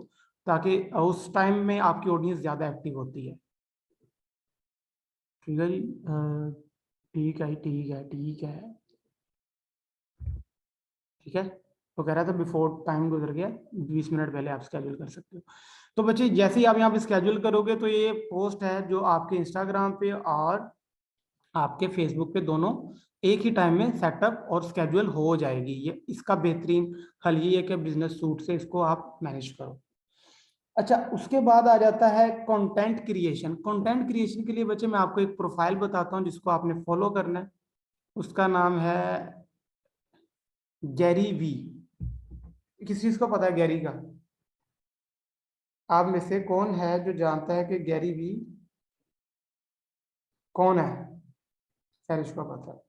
ताकि उस टाइम में आपकी ऑडियंस ज़्यादा एक्टिव होती है। ठीक है जी, ठीक है ठीक है ठीक है ठीक है। तो कह रहा था बिफोर टाइम गुजर गया, 20 मिनट पहले आप स्केड्यूल कर सकते हो। तो बच्चे जैसे ही आप यहाँ पे स्केड्यूल करोगे तो ये पोस्ट है जो आपके इंस्टाग्राम पे और आपके फेसबुक पे दोनों एक ही टाइम में सेटअप और स्केड्यूल हो जाएगी। ये इसका बेहतरीन हल ये है कि बिजनेस सूट से इसको आप मैनेज करो। अच्छा, उसके बाद आ जाता है कंटेंट क्रिएशन। कंटेंट क्रिएशन के लिए बच्चे मैं आपको एक प्रोफाइल बताता हूँ जिसको आपने फॉलो करना है। उसका नाम है गैरी वी। किस चीज को पता है गैरी का? आप में से कौन है जो जानता है कि गैरी वी कौन है? खैर, इसको पता है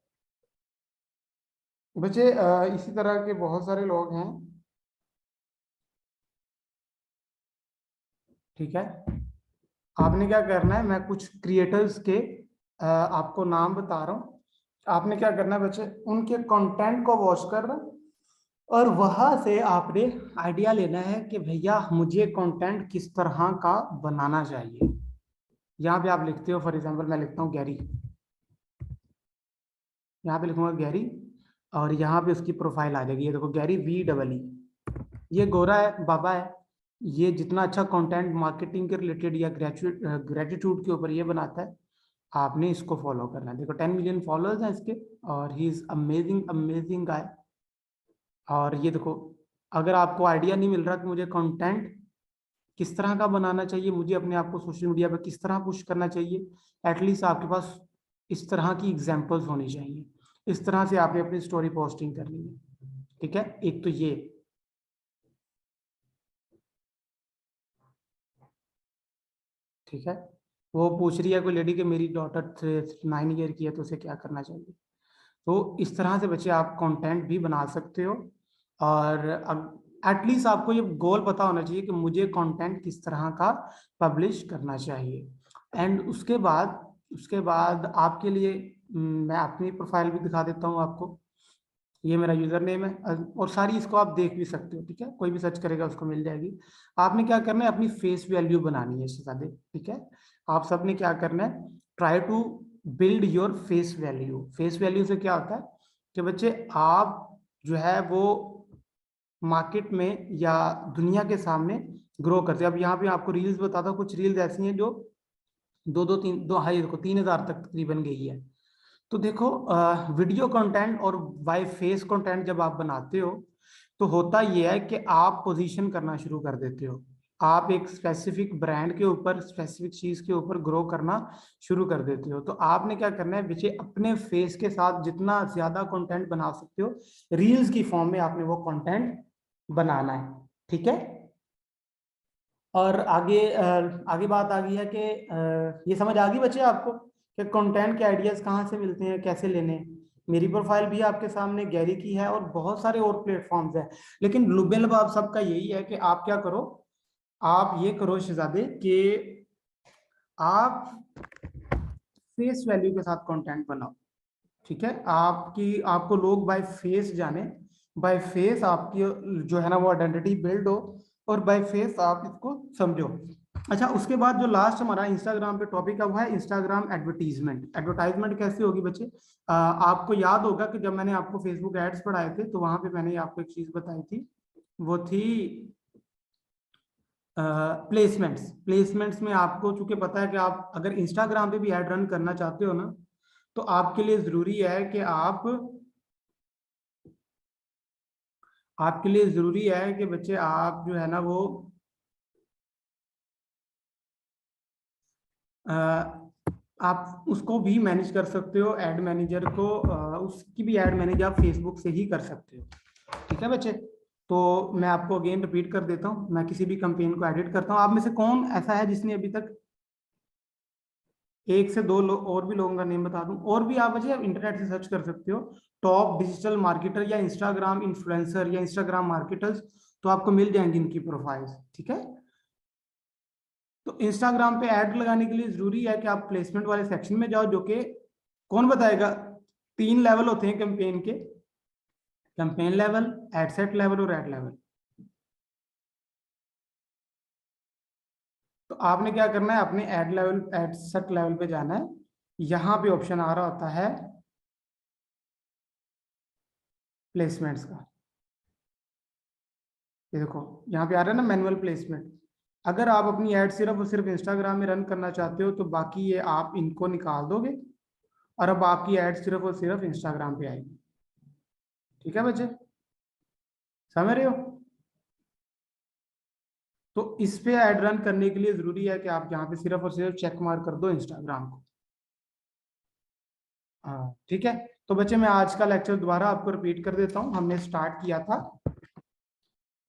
बच्चे। इसी तरह के बहुत सारे लोग हैं। ठीक है, आपने क्या करना है, मैं कुछ क्रिएटर्स के आपको नाम बता रहा हूँ। आपने क्या करना है बच्चे, उनके कंटेंट को वॉच करना और वहां से आपने आइडिया लेना है कि भैया मुझे कंटेंट किस तरह का बनाना चाहिए। यहाँ पे आप लिखते हो, फॉर एग्जांपल मैं लिखता हूँ गैरी, यहाँ पे लिखूंगा गैरी और यहाँ पे उसकी प्रोफाइल आ जाएगी। ये देखो गैरी VEE। ये गोरा है, बाबा है। ये जितना अच्छा कंटेंट मार्केटिंग के रिलेटेड या ग्रेटिट्यूड के ऊपर ये बनाता है, आपने इसको फॉलो करना है। देखो 10 मिलियन फॉलोअर्स हैं इसके और he is amazing amazing guy. और ये देखो, अगर आपको आइडिया नहीं मिल रहा कि मुझे कंटेंट किस तरह का बनाना चाहिए, मुझे अपने आप को सोशल मीडिया पर किस तरह पुश करना चाहिए, एटलीस्ट आपके पास इस तरह की एग्जांपल्स होनी चाहिए। इस तरह से आपने अपनी स्टोरी पोस्टिंग करनी है। ठीक है, एक तो ये। ठीक है, वो पूछ रही है कोई लेडी कि मेरी डॉटर 9 ईयर की है तो उसे क्या करना चाहिए। तो इस तरह से बच्चे आप कंटेंट भी बना सकते हो। और एटलीस्ट आपको ये गोल पता होना चाहिए कि मुझे कंटेंट किस तरह का पब्लिश करना चाहिए। एंड उसके बाद आपके लिए मैं अपनी प्रोफाइल भी दिखा देता हूँ आपको। ये मेरा यूजर नेम है और सारी इसको आप देख भी सकते हो। ठीक है, कोई भी सर्च करेगा उसको मिल जाएगी। आपने क्या करना है, अपनी फेस वैल्यू बनानी है शहजादे। ठीक है, आप सबने क्या करना है, try to build your face value. Face value से क्या होता है कि बच्चे आप जो है वो मार्केट में या दुनिया के सामने ग्रो करते हैं। अब यहाँ पे आपको रील्स बताता हूँ, कुछ रील्स ऐसी हैं जो दो हाई देखो 3,000 तक तकरीबन गई है। तो देखो वीडियो कंटेंट और बाय फेस कंटेंट जब आप बनाते हो तो होता यह है कि आप पोजीशन करना शुरू कर देते हो। आप एक स्पेसिफिक ब्रांड के ऊपर, स्पेसिफिक चीज के ऊपर ग्रो करना शुरू कर देते हो। तो आपने क्या करना है बच्चे, अपने फेस के साथ जितना ज्यादा कंटेंट बना सकते हो रील्स की फॉर्म में आपने वो कंटेंट बनाना है। ठीक है, और आगे बात आ गई है कि ये समझ आ गई बच्चे आपको कि कंटेंट के आइडियाज कहाँ से मिलते हैं, कैसे लेने हैं। मेरी प्रोफाइल भी आपके सामने गैरी की है और बहुत सारे और प्लेटफॉर्म्स हैं। लेकिन लुबे लबाब सबका यही है कि आप क्या करो, आप ये करो शहजादे कि आप फेस वैल्यू के साथ कंटेंट बनाओ। ठीक है, आपको लोग बाय फेस जाने, बाय फेस आपकी जो है ना वो आइडेंटिटी बिल्ड हो और बाय फेस आप इसको समझो। अच्छा, उसके बाद जो लास्ट हमारा इंस्टाग्राम पे टॉपिक है वो है इंस्टाग्राम एडवर्टीजमेंट। एडवर्टाइजमेंट कैसे होगी बच्चे, आपको याद होगा कि जब मैंने आपको फेसबुक एड्स पढ़ाए थे तो वहां पे मैंने आपको एक चीज बताई थी, वो थी प्लेसमेंट्स। प्लेसमेंट्स में आपको चूंकि पता है कि आप अगर इंस्टाग्राम पे भी ऐड रन करना चाहते हो ना, तो आपके लिए जरूरी है कि आपके लिए जरूरी है कि बच्चे आप जो है ना वो आप उसको भी मैनेज कर सकते हो, एड मैनेजर को उसकी भी एड मैनेज आप फेसबुक से ही कर सकते हो। ठीक है बच्चे, तो मैं आपको अगेन रिपीट कर देता हूँ। मैं किसी भी कंपेन को एडिट करता हूँ, आप में से कौन ऐसा है जिसने अभी तक, एक से दो लोग और भी लोगों का नेम बता दूं, और भी आप बच्चे इंटरनेट से सर्च कर सकते हो, टॉप डिजिटल मार्केटर या इंस्टाग्राम इन्फ्लुएंसर या इंस्टाग्राम मार्केटर्स, तो आपको मिल जाएंगी इनकी प्रोफाइल्स। ठीक है, तो इंस्टाग्राम पे ऐड लगाने के लिए जरूरी है कि आप प्लेसमेंट वाले सेक्शन में जाओ, जो कि कौन बताएगा, 3 लेवल होते हैं कैंपेन के, campaign level, ad set level और एड लेवल। तो आपने क्या करना है, अपने ad level, ad set level पे जाना है। यहां पे ऑप्शन आ रहा होता है प्लेसमेंट्स का, ये देखो यहाँ पे आ रहा है ना मैनुअल प्लेसमेंट। अगर आप अपनी ऐड सिर्फ और सिर्फ इंस्टाग्राम में रन करना चाहते हो तो बाकी ये आप इनको निकाल दोगे और अब आपकी ऐड सिर्फ और सिर्फ इंस्टाग्राम पे आएगी। ठीक है बच्चे, समझ रहे हो? तो इस पे ऐड रन करने के लिए जरूरी है कि आप यहाँ पे सिर्फ और सिर्फ चेक मार्क कर दो इंस्टाग्राम को। हाँ ठीक है, तो बच्चे मैं आज का लेक्चर दोबारा आपको रिपीट कर देता हूँ। हमने स्टार्ट किया था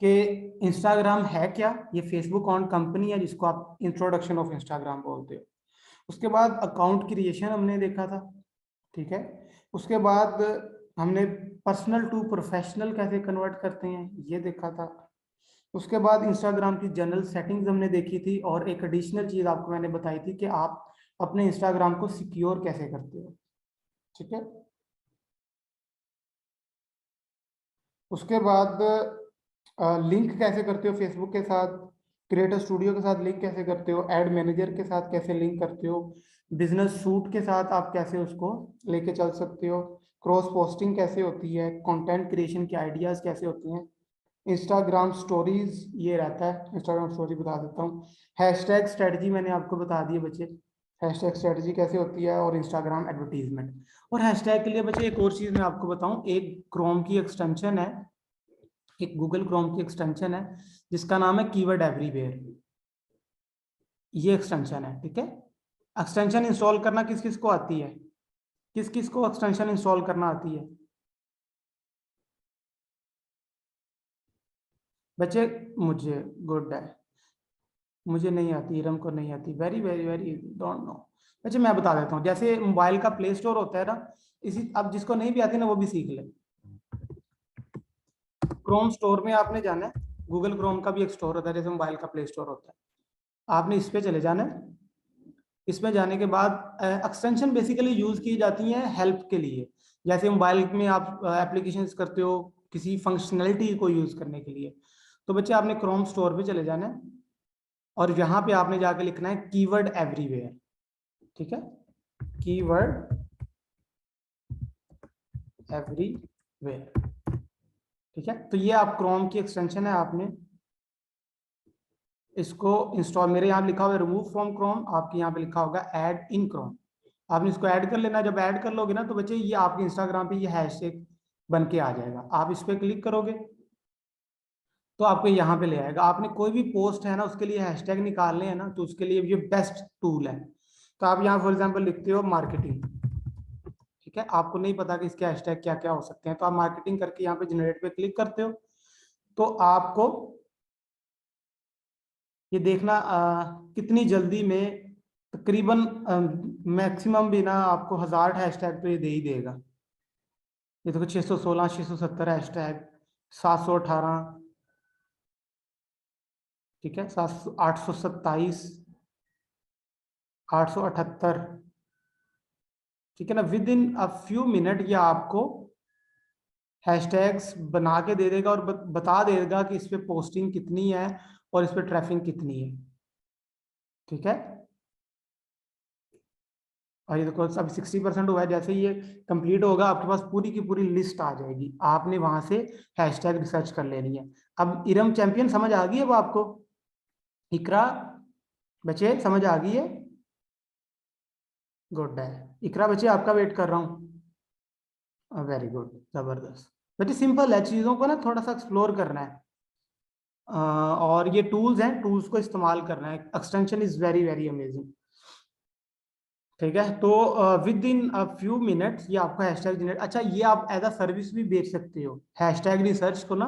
कि इंस्टाग्राम है क्या, ये फेसबुक ऑन कंपनी है जिसको आप इंट्रोडक्शन ऑफ इंस्टाग्राम बोलते हो। उसके बाद अकाउंट क्रिएशन हमने देखा था। ठीक है, उसके बाद हमने पर्सनल टू प्रोफेशनल कैसे कन्वर्ट करते हैं ये देखा था। उसके बाद इंस्टाग्राम की जनरल सेटिंग्स हमने देखी थी, और एक एडिशनल चीज आपको मैंने बताई थी कि आप अपने इंस्टाग्राम को सिक्योर कैसे करते हो। ठीक है, उसके बाद लिंक कैसे करते हो फेसबुक के साथ, क्रिएटर स्टूडियो के साथ लिंक कैसे करते हो, एड मैनेजर के साथ कैसे लिंक करते हो, बिजनेस सूट के साथ आप कैसे उसको लेके चल सकते हो, क्रॉस पोस्टिंग कैसे होती है, कंटेंट क्रिएशन के आइडियाज कैसे होते हैं, इंस्टाग्राम स्टोरीज ये रहता है, इंस्टाग्राम स्टोरी बता देता हूँ, हैशटैग स्ट्रेटजी मैंने आपको बता दी है बच्चे, हैशटैग स्ट्रेटजी कैसे होती है, और इंस्टाग्राम एडवर्टीजमेंट। और हैशटैग के लिए बच्चे एक और चीज मैं आपको बताऊं, एक क्रोम की एक्सटेंशन है, एक गूगल क्रोम की एक्सटेंशन है जिसका नाम है कीवर्ड एवरीवेयर, ये एक्सटेंशन है। ठीक है, एक्सटेंशन इंस्टॉल करना किस किस को आती है, किस किस को एक्सटेंशन इंस्टॉल करना आती है बच्चे? मुझे, गुड है, मुझे नहीं आती, इरम को नहीं आती, very very very don't know. अच्छा मैं बता देता हूँ, जैसे मोबाइल का प्ले स्टोर होता है ना, इसी, अब जिसको नहीं भी आती ना वो भी सीख ले। क्रोम स्टोर में आपने जाना है, गूगल क्रोम का भी एक स्टोर होता है जैसे मोबाइल का प्ले स्टोर होता है, आपने इस पे चले जाना है। इसमें जाने के बाद एक्सटेंशन बेसिकली यूज की जाती हैं हेल्प के लिए, जैसे मोबाइल में आप एप्लीकेशंस करते हो किसी फंक्शनैलिटी को यूज करने के लिए। तो बच्चे आपने क्रोम स्टोर पे चले जाना है और यहाँ पे आपने जाके लिखना है कीवर्ड एवरीवेयर। ठीक है, कीवर्ड एवरीवेयर। ठीक है, तो ये आप क्रोम की एक्सटेंशन है, आपने इसको इंस्टॉल, मेरे यहाँ लिखा हुआ है रिमूव फ्रॉम क्रोम, आपके यहाँ पे लिखा होगा ऐड इन क्रोम, आपने इसको ऐड कर लेना। जब ऐड कर लोगे ना तो बच्चे ये आपके इंस्टाग्राम पे ये हैशटैग बन के आ जाएगा, आप इस पर क्लिक करोगे तो आपको यहाँ पे ले आएगा। आपने कोई भी पोस्ट है ना उसके लिए हैशटैग निकालने हैं ना, तो उसके लिए ये बेस्ट टूल है। तो आप यहाँ फॉर एग्जाम्पल लिखते हो मार्केटिंग, ठीक है, आपको नहीं पता कि इसके हैशटैग क्या क्या हो सकते हैं, तो आप मार्केटिंग करके यहाँ पे जनरेट पे क्लिक करते हो तो आपको ये देखना कितनी जल्दी में, तकरीबन मैक्सिमम भी ना आपको 1000 हैशटैग तो ये दे ही देगा। ये देखो 616, 670 हैशटैग, 718, ठीक है, 827, 878, ठीक है ना, with in a few minute ये आपको हैशटैग्स बना के दे देगा और बता देगा कि इस पे पोस्टिंग कितनी है और इस पे ट्रैफिक कितनी है। ठीक है, और ये देखो अब 60% हुआ है, जैसे ये कंप्लीट होगा आपके पास पूरी की पूरी लिस्ट आ जाएगी, आपने वहां से हैशटैग रिसर्च कर लेनी है। अब इरम चैंपियन समझ आ गई है वो आपको? इकरा बच्चे समझ आ गई है? गुड है, इकरा बच्चे आपका वेट कर रहा हूँ, वेरी गुड, जबरदस्त। बच्चे सिंपल है, चीजों को ना थोड़ा सा एक्सप्लोर करना है, और ये टूल्स हैं, टूल्स को इस्तेमाल करना है, extension is very very amazing. ठीक है, तो with in a few minutes ये आपका हैशटैग जनरेट, अच्छा ये आप एज अ सर्विस भी बेच सकते हो हैशटैग रिसर्च को ना,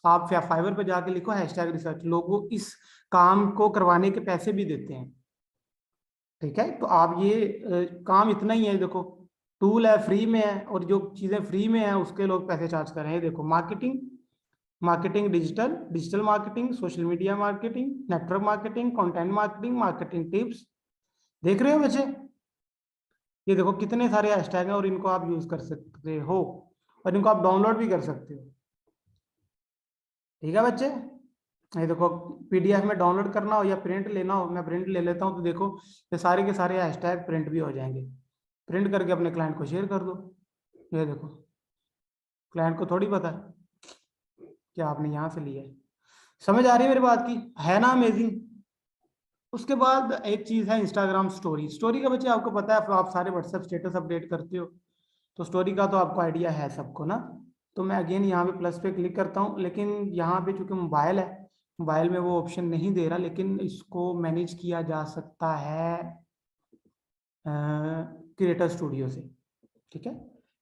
आप फाइवर पे जाके लिखो हैशटैग रिसर्च, लोगों इस काम को करवाने के पैसे भी देते हैं। ठीक है, तो आप ये काम इतना ही है, देखो टूल है फ्री में है, और जो चीजें फ्री में है उसके लोग पैसे चार्ज कर रहे हैं। देखो marketing, marketing digital, digital marketing, social media marketing, network marketing, content marketing, marketing tips. देख रहे हो बच्चे, ये देखो कितने सारे हैशटैग हैं और इनको आप यूज कर सकते हो और इनको आप डाउनलोड भी कर सकते हो। ठीक है बच्चे, ये देखो पीडीएफ में डाउनलोड करना हो या प्रिंट लेना हो, मैं प्रिंट ले लेता हूँ, तो देखो ये सारे के सारे हैशटैग प्रिंट भी हो जाएंगे। प्रिंट करके अपने क्लाइंट को शेयर कर दो। ये देखो, क्लाइंट को थोड़ी पता है कि आपने यहाँ से लिया है। समझ आ रही है मेरी बात की, है ना अमेजिंग। उसके बाद एक चीज है इंस्टाग्राम स्टोरी। स्टोरी का बच्चे आपको पता है, आप सारे व्हाट्सएप स्टेटस अपडेट करते हो, तो स्टोरी का तो आपको आइडिया है सबको ना। तो मैं अगेन यहाँ पे प्लस पे क्लिक करता हूँ, लेकिन यहाँ पे चूंकि मोबाइल है, मोबाइल में वो ऑप्शन नहीं दे रहा, लेकिन इसको मैनेज किया जा सकता है क्रिएटर स्टूडियो से। ठीक है,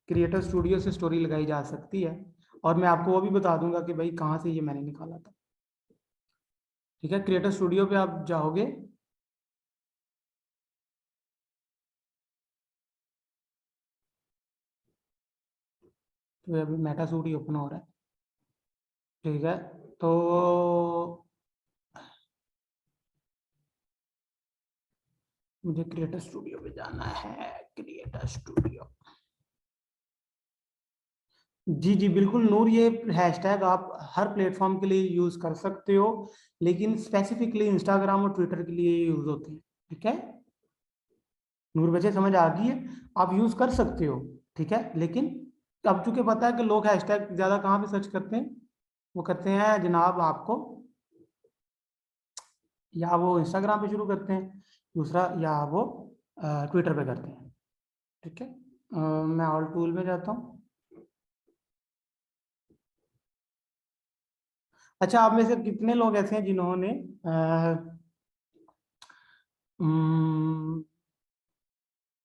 क्रिएटर स्टूडियो से स्टोरी लगाई जा सकती है, और मैं आपको वो भी बता दूंगा कि भाई कहाँ से ये मैंने निकाला था। ठीक है, क्रिएटर स्टूडियो पे आप जाओगे, तो अभी मेटा सूट ही ओपन हो रहा है। ठीक है, तो मुझे क्रिएटर स्टूडियो पे जाना है। क्रिएटर स्टूडियो, जी जी बिल्कुल नूर, ये हैशटैग आप हर प्लेटफॉर्म के लिए यूज कर सकते हो, लेकिन स्पेसिफिकली इंस्टाग्राम और ट्विटर के लिए यूज होते हैं। ठीक है नूर, बच्चे समझ आ गई है, आप यूज कर सकते हो। ठीक है, लेकिन अब चूंकि पता है कि लोग हैशटैग ज्यादा कहाँ पे सर्च करते हैं, वो करते हैं जनाब आपको, या वो इंस्टाग्राम पे शुरू करते हैं, दूसरा या वो ट्विटर पे करते हैं। ठीक है, मैं ऑल टूल में जाता हूँ। अच्छा, आप में से कितने लोग ऐसे हैं जिन्होंने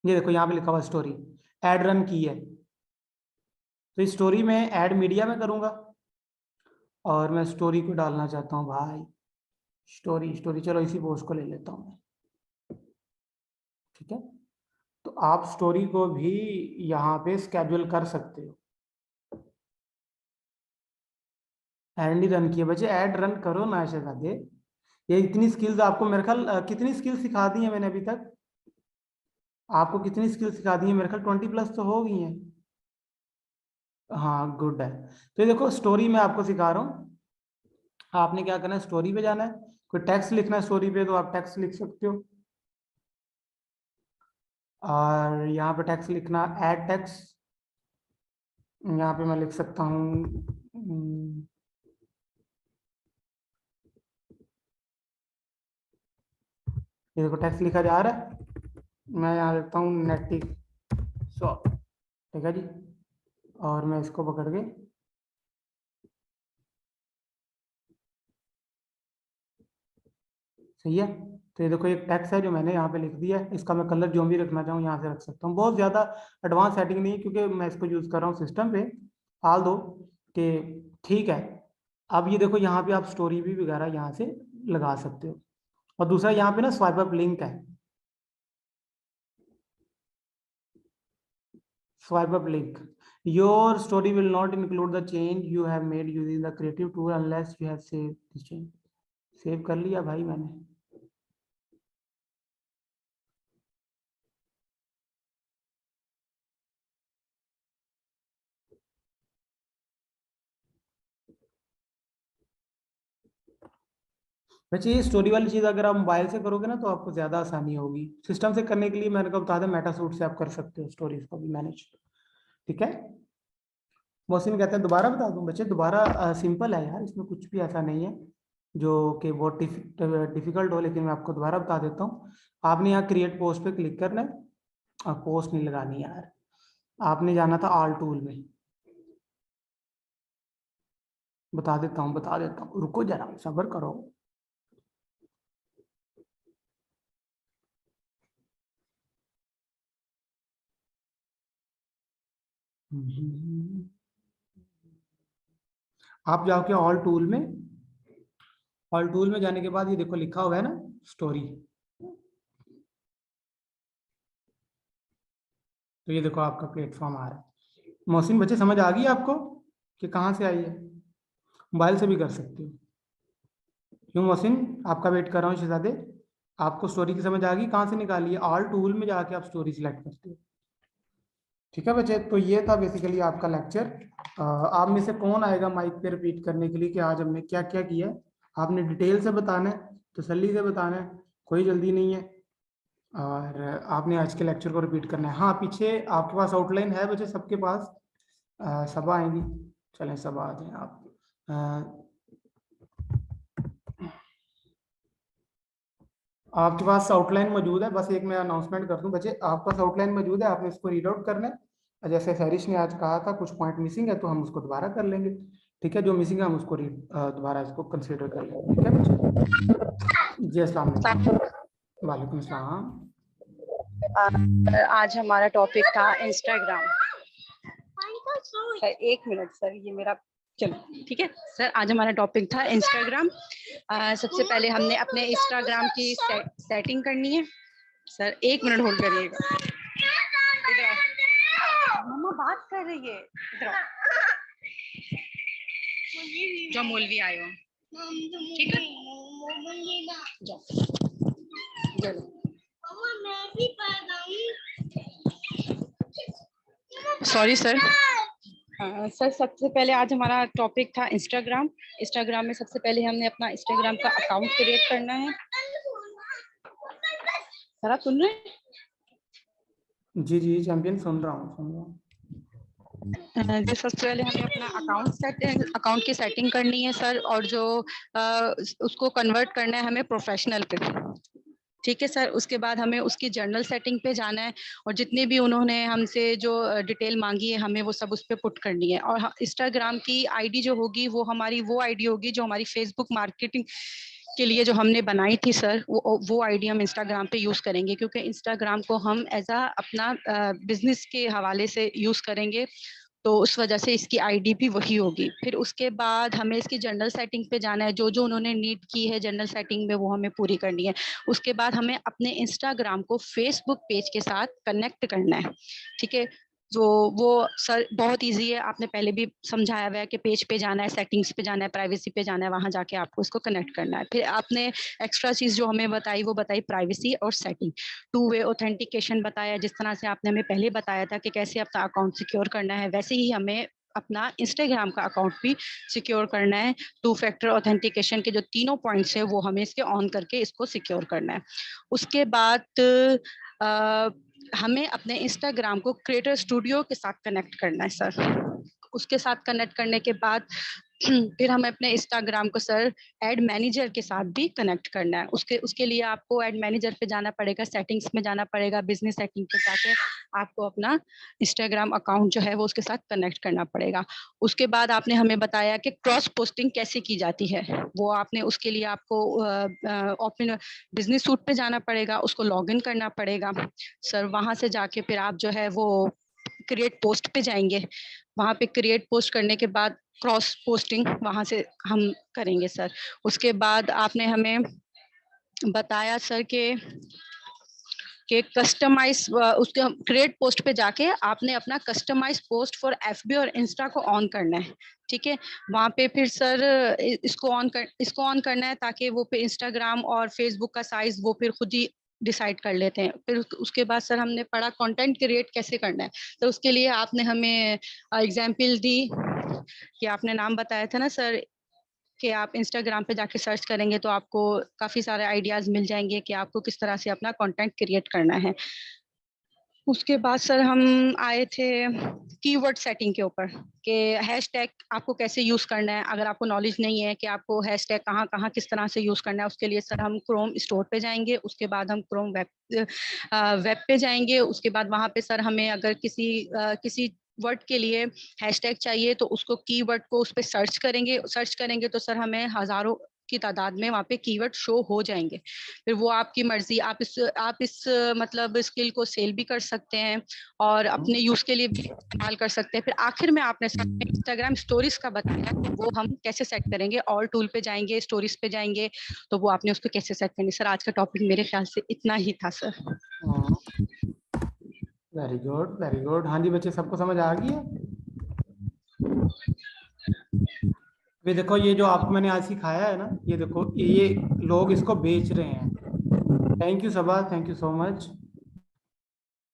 ये देखो यहाँ पे लिखा हुआ स्टोरी, एड रन की है, तो इस स्टोरी में एड मीडिया में करूंगा, और मैं स्टोरी को डालना चाहता हूँ भाई। स्टोरी स्टोरी, चलो इसी पोस्ट को ले लेता हूँ मैं। ठीक है, तो आप स्टोरी को भी यहाँ पे स्केड्यूल कर सकते हो। एड नहीं रन किए बच्चे, ऐड रन करो ना शहजादे। ये इतनी स्किल्स आपको मेरे ख्याल कितनी स्किल्स सिखा दी है मैंने अभी तक, आपको कितनी स्किल्स सिखा दी है, मेरे ख्याल 20+ तो हो गई हैं। हाँ गुड है। तो ये देखो स्टोरी में आपको सिखा रहा हूँ, आपने क्या करना है, स्टोरी पे जाना है, कोई टेक्स्ट लिखना है स्टोरी पे तो आप टेक्स्ट लिख सकते हो, और यहाँ पे टेक्स्ट लिखना ऐड टेक्स्ट, यहाँ पे मैं लिख सकता हूँ ये देखो टेक्स्ट लिखा जा रहा है, मैं यहाँ लिखता हूँ नेटिव शॉप। ठीक है जी, और मैं इसको पकड़ के सही है। तो ये देखो एक टेक्स्ट है जो मैंने यहाँ पे लिख दिया है, इसका मैं कलर जो भी रखना चाहूँ यहाँ से रख सकता हूँ, बहुत ज़्यादा एडवांस सेटिंग नहीं है क्योंकि मैं इसको यूज़ कर रहा हूँ सिस्टम पे। हाल दो कि ठीक है, अब ये देखो यहाँ पे आप स्टोरी भी वगैरह यहाँ से लगा सकते हो, और दूसरा यहाँ पे ना स्वाइप अप लिंक है, swipe up link, your story will not include the change you have made using the creative tool unless you have save this change. Save कर लिया भाई मैंने। वैसे ये स्टोरी वाली चीज अगर आप मोबाइल से करोगे ना तो आपको ज्यादा आसानी होगी, सिस्टम से करने के लिए मैंने को बता दें मेटा सूट से आप कर सकते हो स्टोरीज को भी मैनेज। ठीक है, मोहसिन कहते हैं दोबारा बता दूं बच्चे, दोबारा सिंपल है यार, इसमें कुछ भी ऐसा नहीं है जो कि बहुत डिफिकल्ट हो, लेकिन मैं आपको दोबारा बता देता हूँ। आपने यहाँ क्रिएट पोस्ट पे क्लिक करना है, और पोस्ट नहीं लगानी यार, आपने जाना था ऑल टूल में। बता देता हूँ, रुको जरा सब्र करो। आप जाओगे ऑल टूल में, ऑल टूल में जाने के बाद ये देखो लिखा हुआ है ना स्टोरी, तो ये देखो आपका प्लेटफॉर्म आ रहा है। मोहसिन बच्चे समझ आ गई आपको कि कहाँ से आई है? मोबाइल से भी कर सकते हो। क्यों मोहसिन, आपका वेट कर रहा हूँ शहजादे। आपको स्टोरी की समझ आ गई? कहाँ से निकाली है? ऑल टूल में जाके आप स्टोरी सिलेक्ट करते हो। ठीक है बच्चे, तो ये था बेसिकली आपका लेक्चर। आप में से कौन आएगा माइक पे रिपीट करने के लिए कि आज हमने क्या क्या किया है? आपने डिटेल से बताना है, तसल्ली से बताना है, कोई जल्दी नहीं है। और आपने आज के लेक्चर को रिपीट करना है। हाँ, पीछे आपके पास आउटलाइन है बच्चे सबके पास? सब आएंगी, चलें सब आ जाएं आप। आपके पास आउटलाइन मौजूद है? बस एक मैं अनाउंसमेंट कर दूं बच्चे, आपके पास आउटलाइन मौजूद है, आपने इसको रीड आउट करना है। जैसे फैरिश ने आज कहा था कुछ पॉइंट मिसिंग है तो हम उसको दोबारा कर लेंगे। ठीक है, जो मिसिंग है हम उसको दोबारा इसको कंसीडर कर लेंगे। ठीक है बच्चे? जी अस्सलाम वालेकुम। वालेकुम अस्सलाम। आज हमारा टॉपिक था इंस्टाग्राम। सर एक मिनट सर, ये मेरा, चलो ठीक है सर। आज हमारा टॉपिक था इंस्टाग्राम। सबसे पहले हमने अपने इंस्टाग्राम की सेटिंग करनी है। सर एक मिनट होल्ड करिएगा। इधर आओ, मम्मा बात कर रही है। इधर आओ, जो मौलवी आए हो, ठीक है जाओ। Sorry sir. सर सबसे पहले आज हमारा टॉपिक था इंस्टाग्राम। इंस्टाग्राम में सबसे पहले हमने अपना इंस्टाग्राम का अकाउंट क्रिएट करना है। सर आप सुन रहे हैं? जी जी चैंपियन, सुन रहा हूँ जी, सबसे पहले हमें अपना अकाउंट की सेटिंग करनी है सर, और जो उसको कन्वर्ट करना है हमें प्रोफेशनल पे। ठीक है सर। उसके बाद हमें उसकी जर्नल सेटिंग पे जाना है, और जितने भी उन्होंने हमसे जो डिटेल मांगी है हमें वो सब उस पर पुट करनी है। और इंस्टाग्राम की आईडी जो होगी वो हमारी वो आईडी होगी जो हमारी फेसबुक मार्केटिंग के लिए जो हमने बनाई थी सर, वो आईडी हम इंस्टाग्राम पे यूज करेंगे, क्योंकि इंस्टाग्राम को हम एज अ अपना बिजनेस के हवाले से यूज करेंगे, तो उस वजह से इसकी आईडी भी वही होगी। फिर उसके बाद हमें इसकी जनरल सेटिंग पे जाना है, जो जो उन्होंने नीड की है जनरल सेटिंग में वो हमें पूरी करनी है। उसके बाद हमें अपने इंस्टाग्राम को फेसबुक पेज के साथ कनेक्ट करना है। ठीक है, तो वो सर बहुत इजी है, आपने पहले भी समझाया हुआ है कि पेज पे जाना है, सेटिंग्स पे जाना है, प्राइवेसी पे जाना है, वहां जाके आपको इसको कनेक्ट करना है। फिर आपने एक्स्ट्रा चीज जो हमें बताई वो बताई प्राइवेसी और सेटिंग। 2 वे ऑथेंटिकेशन बताया, जिस तरह से आपने हमें पहले बताया था कि कैसे अपना अकाउंट सिक्योर करना है, वैसे ही हमें अपना इंस्टाग्राम का अकाउंट भी सिक्योर करना है। 2 फैक्टर ऑथेंटिकेशन के जो तीनों पॉइंट्स हैं वो हमें इसके ऑन करके इसको सिक्योर करना है। उसके बाद हमें अपने इंस्टाग्राम को क्रिएटर स्टूडियो के साथ कनेक्ट करना है सर। उसके साथ कनेक्ट करने के बाद फिर हमें अपने इंस्टाग्राम को सर एड मैनेजर के साथ भी कनेक्ट करना है। उसके लिए आपको एड मैनेजर पे जाना पड़ेगा, सेटिंग्स में जाना पड़ेगा, बिजनेस सेटिंग पे जाके आपको अपना इंस्टाग्राम अकाउंट जो है वो उसके साथ कनेक्ट करना पड़ेगा। उसके बाद आपने हमें बताया कि क्रॉस पोस्टिंग कैसे की जाती है, वो आपने उसके लिए आपको ओपन बिजनेस सूट पे जाना पड़ेगा, उसको लॉग इन करना पड़ेगा सर। वहां से जाके फिर आप जो है वो क्रिएट पोस्ट पे जाएंगे। वहां पे क्रिएट पोस्ट करने के बाद क्रॉस पोस्टिंग वहां से हम करेंगे सर। उसके बाद आपने हमें बताया सर कि कस्टमाइज, उसके क्रिएट पोस्ट पे जाके आपने अपना कस्टमाइज पोस्ट फॉर एफबी और इंस्टा को ऑन करना है। ठीक है, वहां पे फिर सर इसको ऑन करना है ताकि वो फिर इंस्टाग्राम और फेसबुक का साइज वो फिर खुद ही डिसाइड कर लेते हैं। फिर उसके बाद सर हमने पढ़ा कंटेंट क्रिएट कैसे करना है, तो उसके लिए आपने हमें एग्जाम्पल दी कि आपने नाम बताया था ना सर कि आप इंस्टाग्राम पे जाके सर्च करेंगे तो आपको काफ़ी सारे आइडियाज़ मिल जाएंगे कि आपको किस तरह से अपना कंटेंट क्रिएट करना है। उसके बाद सर हम आए थे कीवर्ड सेटिंग के ऊपर कि हैशटैग आपको कैसे यूज़ करना है। अगर आपको नॉलेज नहीं है कि आपको हैशटैग कहाँ कहाँ किस तरह से यूज़ करना है, उसके लिए सर हम क्रोम स्टोर पे जाएंगे, उसके बाद हम क्रोम वेब पे जाएंगे। उसके बाद वहाँ पे सर हमें अगर किसी वर्ड के लिए हैशटैग चाहिए तो उसको कीवर्ड को उस पर सर्च करेंगे तो सर हमें हज़ारों की तादाद में वहाँ पे कीवर्ड शो हो जाएंगे। फिर वो आपकी मर्जी, आप इस मतलब स्किल को सेल भी कर सकते हैं और अपने यूज के लिए भी इस्तेमाल कर सकते हैं। फिर आखिर में आपने इंस्टाग्राम स्टोरीज का बताया कि वो हम कैसे सेट करेंगे, ऑल टूल पे जाएंगे, स्टोरीज पे जाएंगे, तो वो आपने उसको कैसे सेट करेंगे। सर आज का टॉपिक मेरे ख्याल से इतना ही था sir. Very good very good. हाँ जी बच्चे, सबको समझ आ गई है? ये देखो, ये जो आपको मैंने आज सिखाया है ना, ये देखो ये लोग इसको बेच रहे हैं। Thank you Saba, thank you so much.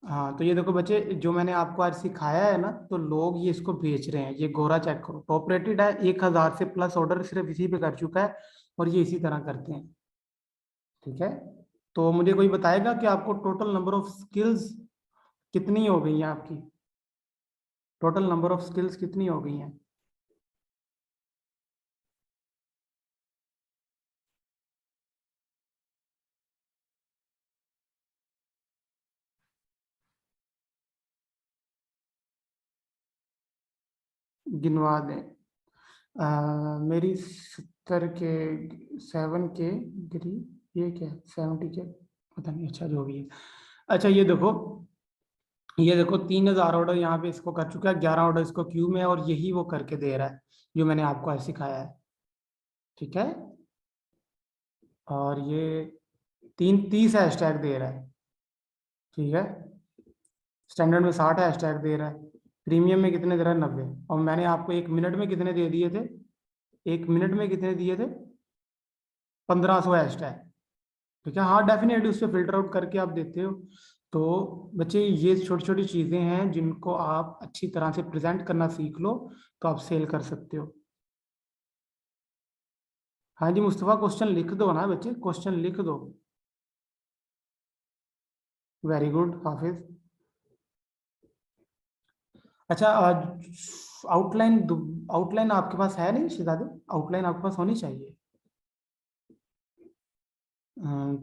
हाँ तो ये देखो बच्चे, जो मैंने आपको आज सिखाया है ना, तो लोग ये इसको बेच रहे हैं। ये गोरा चेक करो, टॉप रेटेड है, 1000 से प्लस ऑर्डर सिर्फ इसी पे कर चुका है, और ये इसी तरह करते हैं। ठीक है, तो मुझे कोई बताएगा कि आपको टोटल नंबर ऑफ स्किल्स कितनी हो गई हैं? आपकी टोटल नंबर ऑफ स्किल्स कितनी हो गई हैं? गिनवा दें। मेरी 70 के, 7 के गिरी, ये क्या 70 के, पता नहीं, अच्छा जो भी है। अच्छा ये देखो 3000 ऑर्डर यहाँ पे इसको कर चुका है, 11 ऑर्डर इसको क्यू में है, और यही वो करके दे रहा है जो मैंने आपको आज सिखाया है। ठीक है, और ये 30 हैशटैग दे रहा है। ठीक है, स्टैंडर्ड में 60 हैशटैग दे रहा है, प्रीमियम में कितने दे रहा है? 90। और मैंने आपको 1 मिनट में कितने दे दिए थे? 1 मिनट में कितने दिए थे? 1500 हैशटैग। ठीक है, हाँ डेफिनेटली उससे फिल्टर आउट करके आप देते हो। तो बच्चे, ये छोटी छोटी चीजें हैं जिनको आप अच्छी तरह से प्रेजेंट करना सीख लो, तो आप सेल कर सकते हो। हाँ जी मुस्तफा, क्वेश्चन लिख दो ना बच्चे, क्वेश्चन लिख दो। वेरी गुड हाफिज। अच्छा, आउटलाइन, आउटलाइन आपके पास है नहीं शिदादे? आउटलाइन आपके पास होनी चाहिए।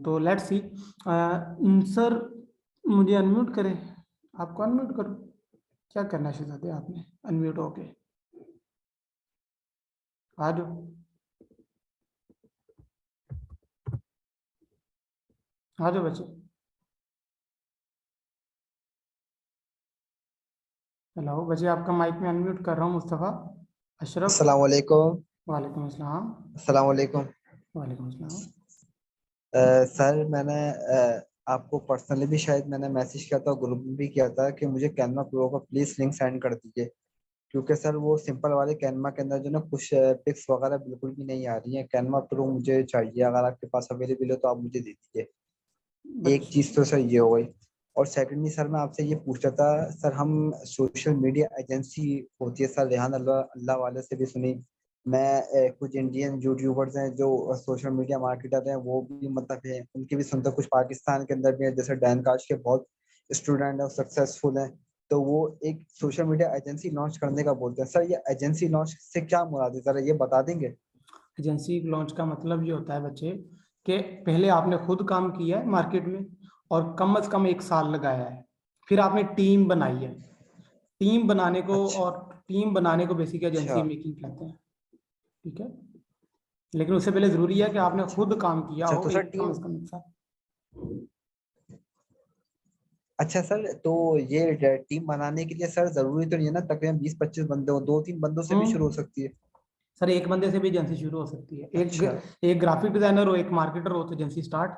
तो लेट्स सी। सर मुझे अनम्यूट करें, आपको अनम्यूट करो। क्या करना है शिदादे आपने? अनम्यूट होके आ जाओ, आ जाओ बच्चे। हेलो बच्चे, आपका माइक में अनम्यूट कर रहा हूँ, मुस्तफ़ा अशरफ। अस्सलाम वालेकुम। वालेकुम अस्सलाम। अस्सलाम वालेकुम। वालेकुम अस्सलाम। सर मैंने आपको पर्सनली भी शायद मैंने मैसेज किया था, ग्रुप में भी किया था कि मुझे कैनवा प्रो का प्लीज लिंक सेंड कर दीजिए, क्योंकि सर वो सिंपल वाले कैनवा के अंदर जो ना कुछ पिक्स वगैरह बिल्कुल भी नहीं आ रही हैं। कैनवा प्रो मुझे चाहिए, अगर आपके पास अवेलेबल हो तो आप मुझे दे दीजिए। एक बच्चे, चीज तो सर ये हो गई। और सेकंडली सर मैं आपसे ये पूछ रहा था सर, हम सोशल मीडिया एजेंसी होती है सर, रेहान अल्लाह अल्लाह वाले से भी सुनी। मैं कुछ इंडियन यूट्यूबर्स हैं जो सोशल मीडिया मार्केटर हैं, वो भी मतलब है उनकी भी सुनता, कुछ पाकिस्तान के अंदर भी है, जैसे डैन काश के बहुत स्टूडेंट हैं, सक्सेसफुल हैं। तो वो एक सोशल मीडिया एजेंसी लॉन्च करने का बोलते हैं सर, ये एजेंसी लॉन्च से क्या मुराद है सर, ये बता देंगे? एजेंसी लॉन्च का मतलब ये होता है बच्चे कि पहले आपने खुद काम किया है मार्केट में, और कम से कम 1 साल लगाया है, फिर आपने टीम बनाई है। टीम बनाने को, अच्छा और टीम बनाने को बेसिक अच्छा एजेंसी मेकिंग कहते हैं। ठीक है, लेकिन उससे पहले जरूरी है कि आपने अच्छा खुद काम किया अच्छा। हो तो सर एक, कम टीम, से कम 1 साल। अच्छा सर, तो ये टीम बनाने के लिए सर जरूरी तो नहीं है ना तकरीबन 20-25 बंदे हो, 2-3 बंदों से भी शुरू हो सकती है? सर एक बंदे से भी एजेंसी शुरू हो सकती है। अच्छा एक ग्राफिक डिजाइनर हो, एक मार्केटर हो, तो एजेंसी स्टार्ट।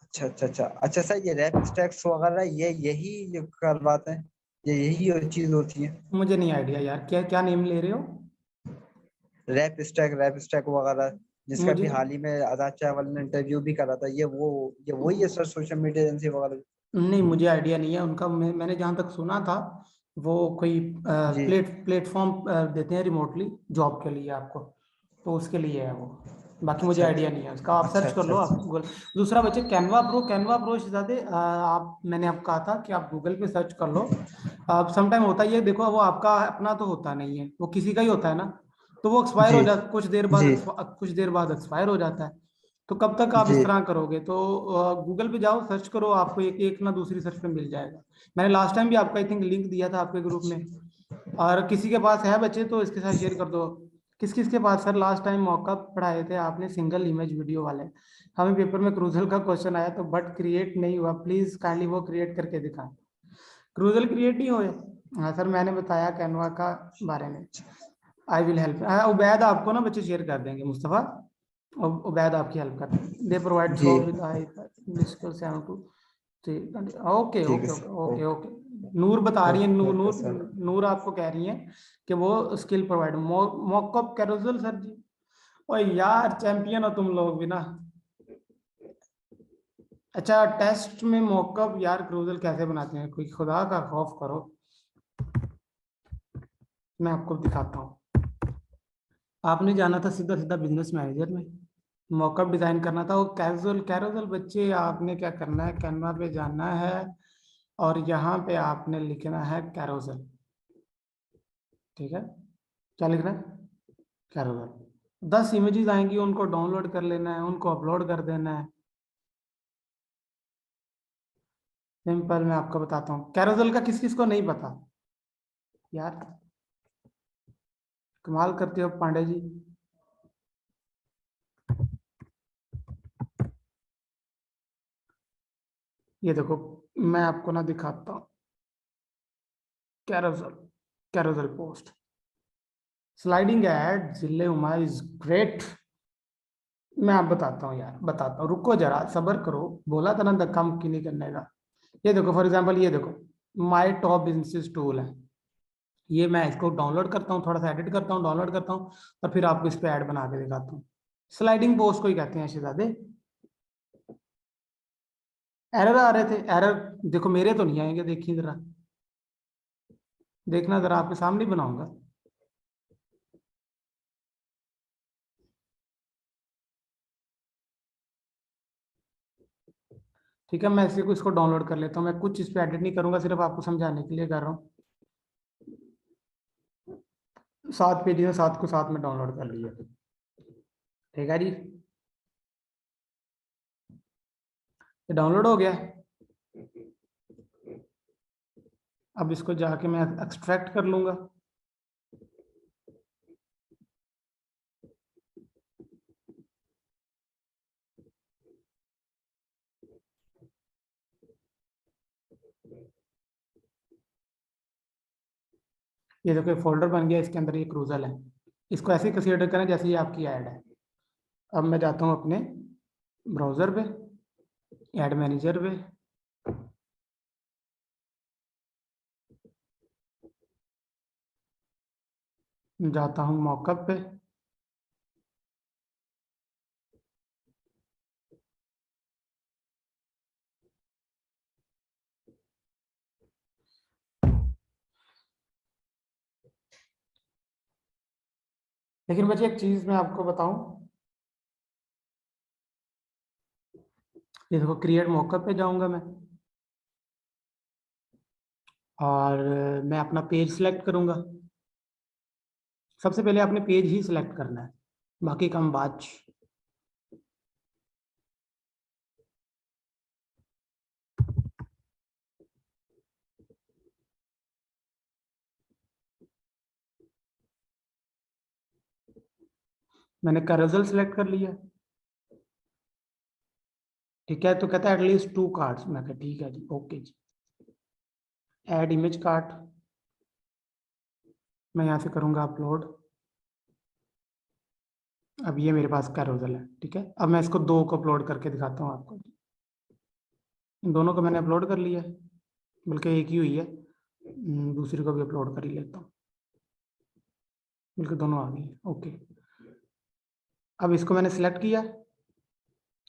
अच्छा अच्छा अच्छा अच्छा। सर ये रैप स्टैक्स वगैरह ये यही ये करवाते हैं, ये यही चीज होती है? मुझे नहीं आइडिया यार, क्या क्या नेम ले रहे हो? रैप स्टैक वगैरह, जिसका मुझे भी हाल ही में आजाद चावल ने इंटरव्यू भी करा था, ये वही है सर, सोशल मीडिया एजेंसी वगैरह? नहीं, मुझे आइडिया नहीं है उनका। मैंने जहाँ तक सुना था, वो कोई जी प्लेटफॉर्म देते हैं रिमोटली जॉब के लिए आपको, तो उसके लिए है वो। बाकी मुझे अच्छा आइडिया नहीं है उसका, आप अच्छा सर्च कर अच्छा लो आप अच्छा। गूगल। दूसरा बच्चे, कैनवा प्रो, कैनवा प्रो शहजादे, आप, मैंने आपको कहा था कि आप गूगल पे सर्च कर लो। अब समटाइम होता ही है, देखो वो आपका अपना तो होता नहीं है, वो किसी का ही होता है ना, तो वो एक्सपायर जी हो जाता, जी कुछ देर बाद एक्सपायर हो जाता है। तो कब तक आप इस जी। तरह करोगे? तो गूगल पे जाओ, सर्च करो, आपको एक एक ना दूसरी सर्च पे मिल जाएगा। मैंने लास्ट टाइम भी आपको आई थिंक लिंक दिया था आपके ग्रुप में, और किसी के पास है बच्चे तो इसके साथ शेयर कर दो। किस किस के पास सर लास्ट टाइम मौका पढ़ाए थे आपने सिंगल इमेज वीडियो वाले? हमें पेपर में क्रूजल का क्वेश्चन आया, तो बट क्रिएट नहीं हुआ, प्लीज काइंडली वो क्रिएट करके दिखाएं। क्रूजल क्रिएट नहीं हुए? हाँ सर, मैंने बताया कैनवा का बारे में। I will help. उबैद आपको ना बच्चे शेयर कर देंगे, मुस्तफ़ा उबैद आपकी हेल्प कर देंगे। They provide G job with I 72। ठीक, ओके ठीक ओके है okay sir, okay okay. Noor बता रही है, नूर ओके नूर सर। नूर आपको कह रही है कि वो skill provide mockup carousel sir ji. ओ यार चैंपियन हो तुम लोग भी ना। अच्छा टेस्ट में मॉकअप यार कैरोसेल कैसे बनाते हैं, कोई खुदा का खौफ करो, मैं आपको दिखाता हूँ। आपने जाना था सीधा सीधा बिजनेस मैनेजर में, मॉकअप डिजाइन करना था। वो कैजुअल कैरोसेल बच्चे, आपने क्या करना है, कैनवा पे जाना है और यहाँ पे आपने लिखना है कैरोसेल। ठीक है, क्या लिख रहा है, कैरोसेल। 10 इमेजेस आएंगी, उनको डाउनलोड कर लेना है, उनको अपलोड कर देना है। सिंपल, मैं आपको बताता हूँ कैरोसेल का किस किस को नहीं पता यार, कमाल करते हो पांडे जी। ये देखो, मैं आपको ना दिखाता हूँ carousel, carousel post, sliding ad जिले उमा इज ग्रेट। मैं आप बताता हूँ यार, बताता हूँ, रुको जरा सबर करो, बोला था ना धक्का मुक्की नहीं करने का। ये देखो फॉर एग्जांपल, ये देखो माय टॉप बिजनेस टूल है, ये मैं इसको डाउनलोड करता हूँ, थोड़ा सा एडिट करता हूँ, डाउनलोड करता हूँ और फिर आपको इस पे ऐड बना के दिखाता हूँ। स्लाइडिंग पोस्ट को ही कहते हैं शहजादे। एरर आ रहे थे, एरर देखो मेरे तो नहीं आएंगे, देखिए जरा, देखना जरा, आपके सामने ही बनाऊंगा। ठीक है, मैं इसी को इसको डाउनलोड कर लेता हूँ, मैं कुछ इस पे एडिट नहीं करूंगा, सिर्फ आपको समझाने के लिए कर रहा हूँ। 7 पेज है, 7 को 7 में डाउनलोड कर लिया। ठीक है जी, ये डाउनलोड हो गया। अब इसको जाके मैं एक्सट्रैक्ट कर लूंगा। ये देखो फोल्डर बन गया, इसके अंदर ये क्रूजल है, इसको ऐसे ही कंसीडर करें जैसे ये आपकी ऐड है। अब मैं जाता हूँ अपने ब्राउजर पे, ऐड मैनेजर पे, जाता हूँ मॉकअप पे, लेकिन बच्चे एक चीज मैं आपको बताऊं, ये देखो क्रिएट मॉकअप पे जाऊंगा मैं और मैं अपना पेज सिलेक्ट करूंगा। सबसे पहले आपने पेज ही सिलेक्ट करना है, बाकी काम बाद। मैंने कैरोसेल सिलेक्ट कर लिया। ठीक है, तो कहता है एटलीस्ट 2 कार्ड्स, मैं कहा ठीक है जी, ओके जी। ऐड इमेज कार्ड, मैं यहाँ से करूंगा अपलोड। अब ये मेरे पास कैरोसेल है। ठीक है, अब मैं इसको 2 को अपलोड करके दिखाता हूँ आपको। इन दोनों को मैंने अपलोड कर लिया है, बल्कि एक ही हुई है, दूसरी को भी अपलोड कर ही लेता हूँ, बल्कि दोनों आ गई। ओके, अब इसको मैंने सिलेक्ट किया,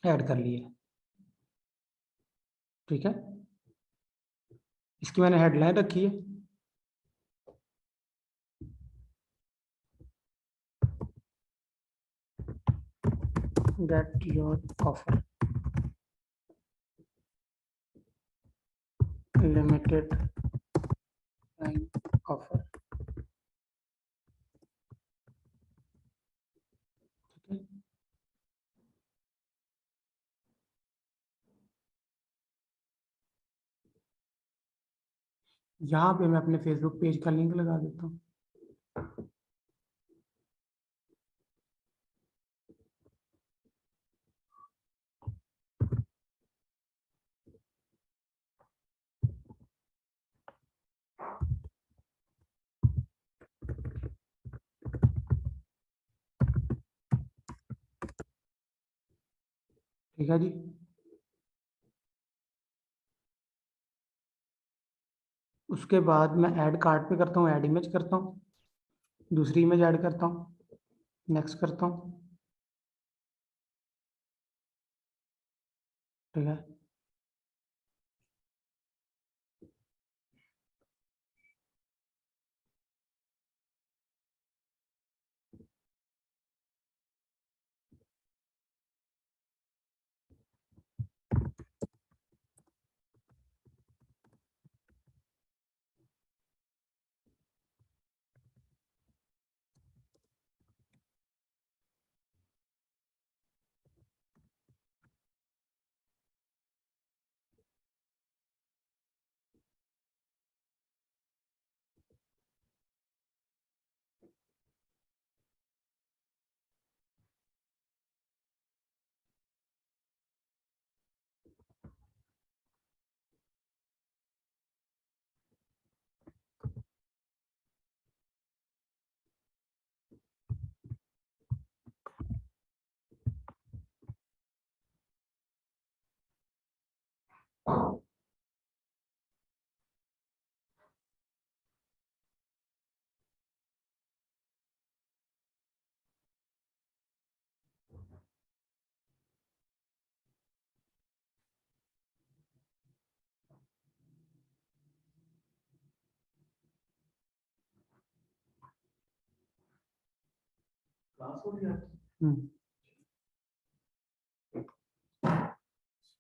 ऐड कर लिया। ठीक है, इसकी मैंने हेडलाइन रखी है, get your offer limited time offer. ठीक है, यहाँ पे मैं अपने फेसबुक पेज का लिंक लगा देता हूँ। ठीक है जी, उसके बाद मैं ऐड कार्ट पे करता हूँ, ऐड इमेज करता हूँ, दूसरी इमेज ऐड करता हूँ, नेक्स्ट करता हूँ, ठीक है।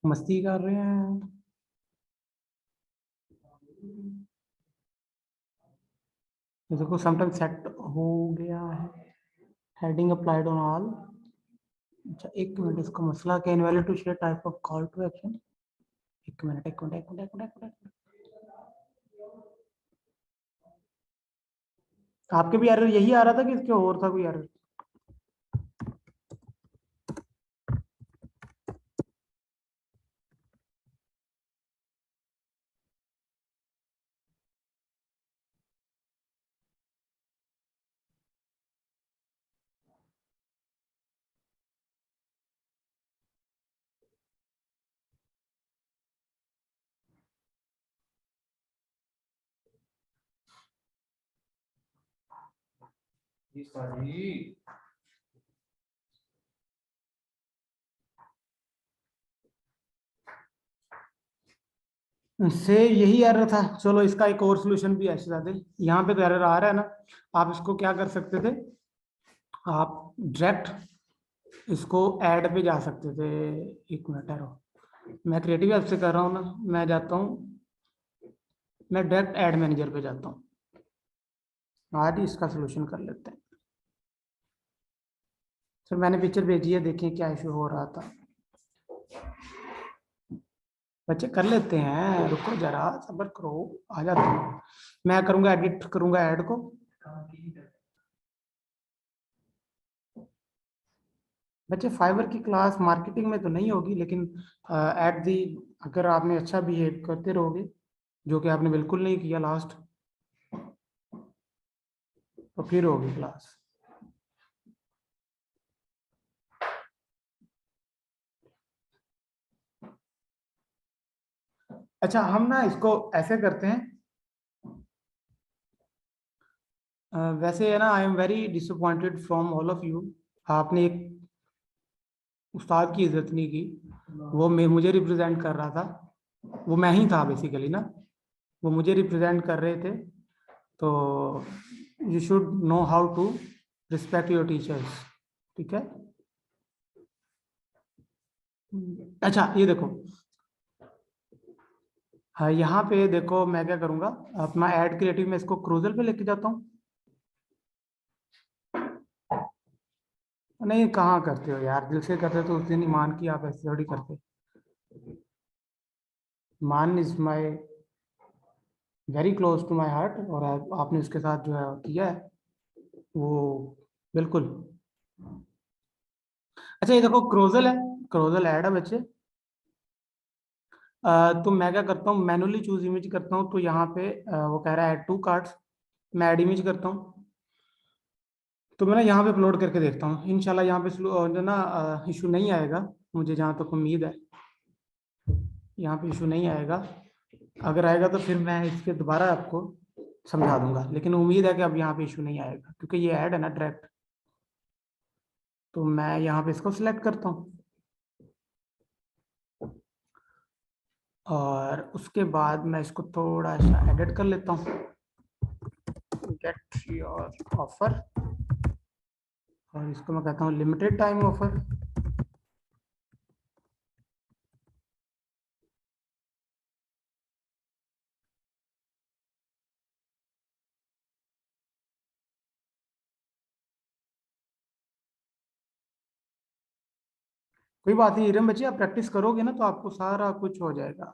मस्ती कर रहे हैं। देखो समटाइम सेट हो गया है, हेडिंग अप्लाइड ऑन ऑल। अच्छा एक मिनट, इसका मसला क्या, invalid to share type of call to action. एक मिनट एक मिनट एक मिनट एक मिनट एक मिनट, आपके भी एरर यही आ रहा था कि इसके और था कोई एरर? से यही एरर था। चलो इसका एक और सोल्यूशन भी है शायद, यहाँ पे तो एरर आ रहा है ना। आप इसको क्या कर सकते थे, आप डायरेक्ट इसको ऐड पे जा सकते थे। एक मिनट है, मैं क्रिएटिव ऐप से कर रहा हूँ ना, मैं जाता हूँ, मैं डायरेक्ट ऐड मैनेजर पे जाता हूँ। आज ही इसका सोल्यूशन कर लेते हैं। सर मैंने पिक्चर भेजी है, देखिए क्या इशू हो रहा था। बच्चे कर लेते हैं, रुको जरा सब्र करो, आ जाता हूँ। मैं करूँगा, एडिट करूँगा ऐड को। बच्चे फाइवर की क्लास मार्केटिंग में तो नहीं होगी, लेकिन एट दी अगर आपने अच्छा बिहेव करते रहोगे, जो कि आपने बिल्कुल नहीं किया लास्ट, तो फिर होगी क्लास। अच्छा हम ना इसको ऐसे करते हैं, वैसे है ना, I am very disappointed from all of you. आपने एक उस्ताद की इज्जत नहीं की, वो मुझे रिप्रेजेंट कर रहा था, वो मैं ही था बेसिकली ना, वो मुझे रिप्रेजेंट कर रहे थे। तो you should know how to respect your teachers, ठीक है। अच्छा ये देखो, हाँ यहाँ पे देखो मैं क्या करूँगा, अपना ऐड क्रिएटिव में इसको क्रूजल पे लेके जाता हूँ। नहीं कहाँ करते हो यार, दिल से करते तो उस दिन ईमान की, आप ऐसे थोड़ी करते। मान is my very close to my heart, और आपने उसके साथ जो है किया है वो बिल्कुल। अच्छा ये देखो क्रोजल है, क्रोजल ऐड है बच्चे। तो मैं क्या करता हूँ, मैनुअली चूज इमेज करता हूँ। तो यहाँ पे वो कह रहा है ऐड टू कार्ड्स, मैं ऐड इमेज करता हूँ। तो मैं ना यहाँ पे अपलोड करके देखता हूँ, इंशाल्लाह यहाँ पे जो ना इशू नहीं आएगा, मुझे जहाँ तक उम्मीद है यहाँ पे इशू नहीं आएगा। अगर आएगा तो फिर मैं इसके दोबारा आपको समझा दूंगा, लेकिन उम्मीद है कि अब यहाँ पे इशू नहीं आएगा क्योंकि ये ऐड है ना डायरेक्ट। तो मैं यहाँ पे इसको सिलेक्ट करता हूँ और उसके बाद मैं इसको थोड़ा सा एडिट कर लेता हूँ, गेट योर ऑफर, और इसको मैं कहता हूँ लिमिटेड टाइम ऑफर। कोई बात नहीं इरम बच्चे, आप प्रैक्टिस करोगे ना तो आपको सारा कुछ हो जाएगा,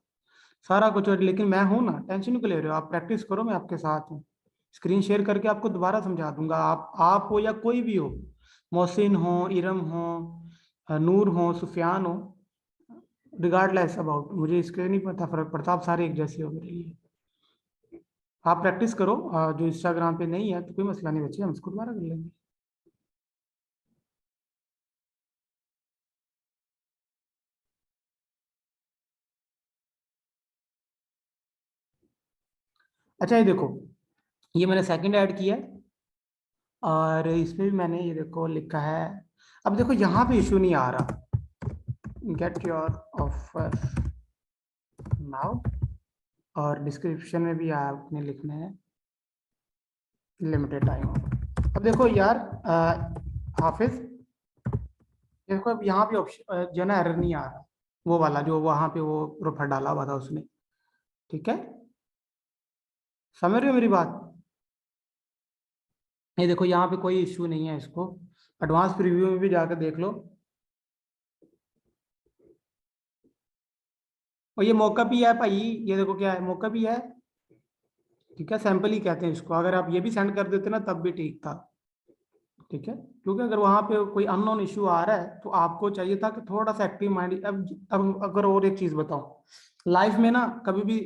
सारा कुछ हो। लेकिन मैं हूं ना, टेंशन क्यों ले रहे हो, आप प्रैक्टिस करो, मैं आपके साथ हूँ। स्क्रीन शेयर करके आपको दोबारा समझा दूंगा। आप हो या कोई भी हो, मोहसिन हो, इरम हो, नूर हो, सुफियान हो, रिगार्डलेस अबाउट, मुझे इसके नहीं पता फर्क पड़ता, आप सारे एक जैसे हो मेरे लिए। आप प्रैक्टिस करो, जो इंस्टाग्राम पे नहीं है तो कोई मसला नहीं बच्चे, हम इसको दोबारा कर लेंगे। अच्छा ये देखो, ये मैंने सेकंड ऐड किया है और इसमें भी मैंने ये देखो लिखा है। अब देखो यहाँ पे इशू नहीं आ रहा, गेट योर ऑफर नाउ, और डिस्क्रिप्शन में भी आपने लिखना है लिमिटेड टाइम ऑफर। अब देखो यार हाफिज, देखो अब यहाँ पे ऑप्शन जो ना एरर नहीं आ रहा, वो वाला जो वहां पे वो प्रोफाइल डाला हुआ था उसने, ठीक है, समझ रहे हो मेरी बात? ये देखो यहाँ पे कोई इश्यू नहीं है, इसको एडवांस प्रीव्यू में भी जाकर देख लो। और ये मौका भी है भाई, ये देखो क्या है, मौका भी है, ठीक है, सैंपल ही कहते हैं इसको। अगर आप ये भी सेंड कर देते ना तब भी ठीक था, ठीक है, क्योंकि अगर वहां पे कोई अननोन इशू आ रहा है तो आपको चाहिए था कि थोड़ा सा एक्टिव माइंड। अब अगर और एक चीज बताऊं, लाइफ में ना कभी भी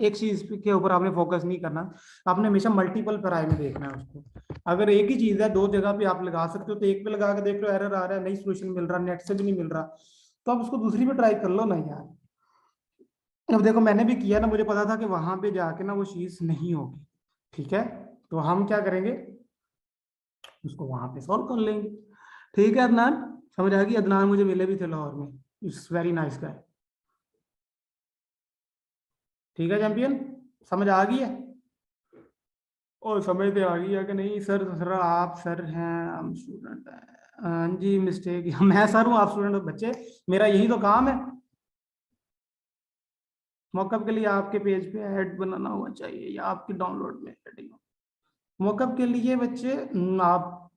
एक चीज के ऊपर आपने फोकस नहीं करना, आपने हमेशा मल्टीपल पराय में देखना है उसको। अगर एक ही चीज है दो जगह पे आप लगा सकते हो तो एक पे लगा के देख लो, एरर आ रहा है, नहीं सोल्यूशन मिल रहा, नेट से भी नहीं मिल रहा, तो आप उसको दूसरी पे ट्राई कर लो ना यार। अब देखो मैंने भी किया ना, मुझे पता था कि वहां पे जाके ना वो चीज नहीं होगी, ठीक है, तो हम क्या करेंगे, उसको वहां पे सॉल्व कर लेंगे। ठीक है अदनान, समझ आ गई? अदनान मुझे मिले भी थे लाहौर में, इट्स वेरी नाइस गाय। ठीक है चैंपियन, समझ आ गई है? और समझ तो आ गई है कि नहीं? सर सर आप सर हैं, हम स्टूडेंट हैं। हाँ जी मिस्टेक, मैं सर हूँ आप स्टूडेंट हो बच्चे, मेरा यही तो काम है। मॉकअप के लिए आपके पेज पे ऐड बनाना हुआ चाहिए या आपकी डाउनलोड में एडिंग। मॉकअप के लिए बच्चे आप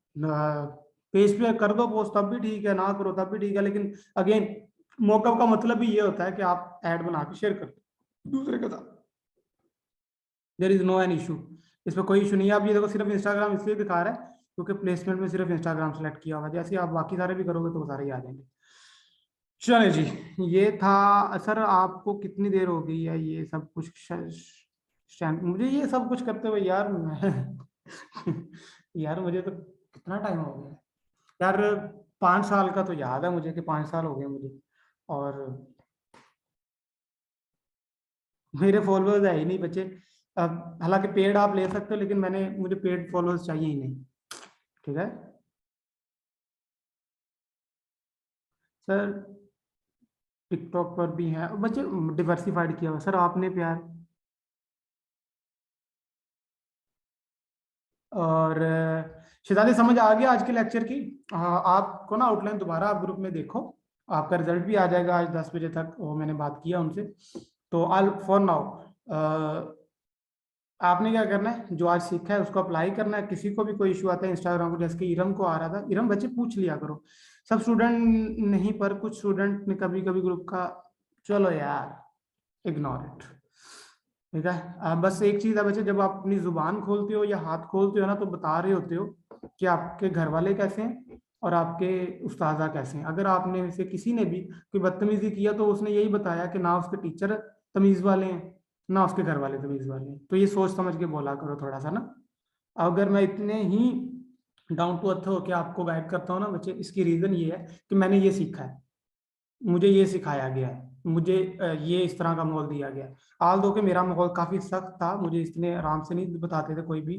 पेज पे कर दो पोस्ट तब भी ठीक है, ना करो तब भी ठीक है, लेकिन अगेन मॉकअप का मतलब भी ये होता है कि आप ऐड बना के शेयर कर दो दूसरे के साथ। There is no an issue, इसमें कोई इशू नहीं है। आप ये देखो सिर्फ इंस्टाग्राम इसलिए दिखा रहा है क्योंकि प्लेसमेंट में सिर्फ इंस्टाग्राम सेलेक्ट किया हुआ, जैसे आप बाकी सारे भी करोगे तो वो सारे ही आ जाएंगे। चले जी, ये था सर। आपको कितनी देर हो गई है ये सब कुछ मुझे ये सब कुछ करते हुए यार यार मुझे तो कितना टाइम हो गया यार, 5 साल का तो याद है मुझे कि 5 साल हो गए मुझे, और मेरे फॉलोअर्स है ही नहीं बच्चे। अब हालांकि पेड आप ले सकते हो, लेकिन मुझे पेड फॉलोअर्स चाहिए ही नहीं, ठीक है सर। टिकटॉक पर भी है बच्चे, डिवर्सिफाइड किया हुआ सर आपने प्यार। और शिजादी समझ आ गया आज के लेक्चर की? आपको ना आउटलाइन दोबारा आप ग्रुप में देखो, आपका रिजल्ट भी आ जाएगा आज 10 बजे तक, वो मैंने बात किया उनसे। तो ऑल फॉर नाउ आपने क्या करना है, जो आज सीखा है उसको अप्लाई करना है। किसी को भी कोई इशू आता है इंस्टाग्राम को, जैसे कि इरम को आ रहा था, इरम बच्चे पूछ लिया करो, सब स्टूडेंट नहीं पर कुछ स्टूडेंट ने कभी कभी ग्रुप का, चलो यार इग्नोर इट, ठीक है। बस एक चीज है बच्चे, जब आप अपनी जुबान खोलते हो या हाथ खोलते हो ना तो बता रहे होते हो कि आपके घर वाले कैसे हैं और आपके उस्ताजा कैसे हैं। अगर आपने से किसी ने भी कोई बदतमीजी किया तो उसने यही बताया कि ना उसके टीचर तमीज वाले हैं ना उसके घर वाले तमीज वाले हैं। तो ये सोच समझ के बोला करो थोड़ा सा ना। अगर मैं इतने ही डाउन टू अर्थ होकर आपको गाइड करता हूँ ना बच्चे, इसकी रीजन ये है कि मैंने ये सीखा है, मुझे ये सिखाया गया है, मुझे ये इस तरह का माहौल दिया गया। हाल दो के मेरा माहौल काफी सख्त था, मुझे इतने आराम से नहीं बताते थे कोई भी,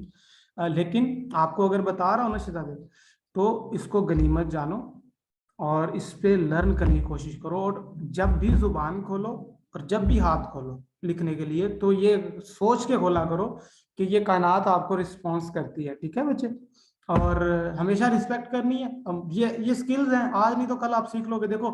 लेकिन आपको अगर बता रहा हूँ ना शहजादे, तो इसको गनीमत जानो और इस पे लर्न करने की कोशिश करो। और जब भी जुबान खोलो और जब भी हाथ खोलो लिखने के लिए, तो ये सोच के खोला करो कि ये कायनात आपको रिस्पॉन्स करती है। ठीक है बच्चे, और हमेशा रिस्पेक्ट करनी है। ये स्किल्स हैं, आज नहीं तो कल आप सीख लोगे। देखो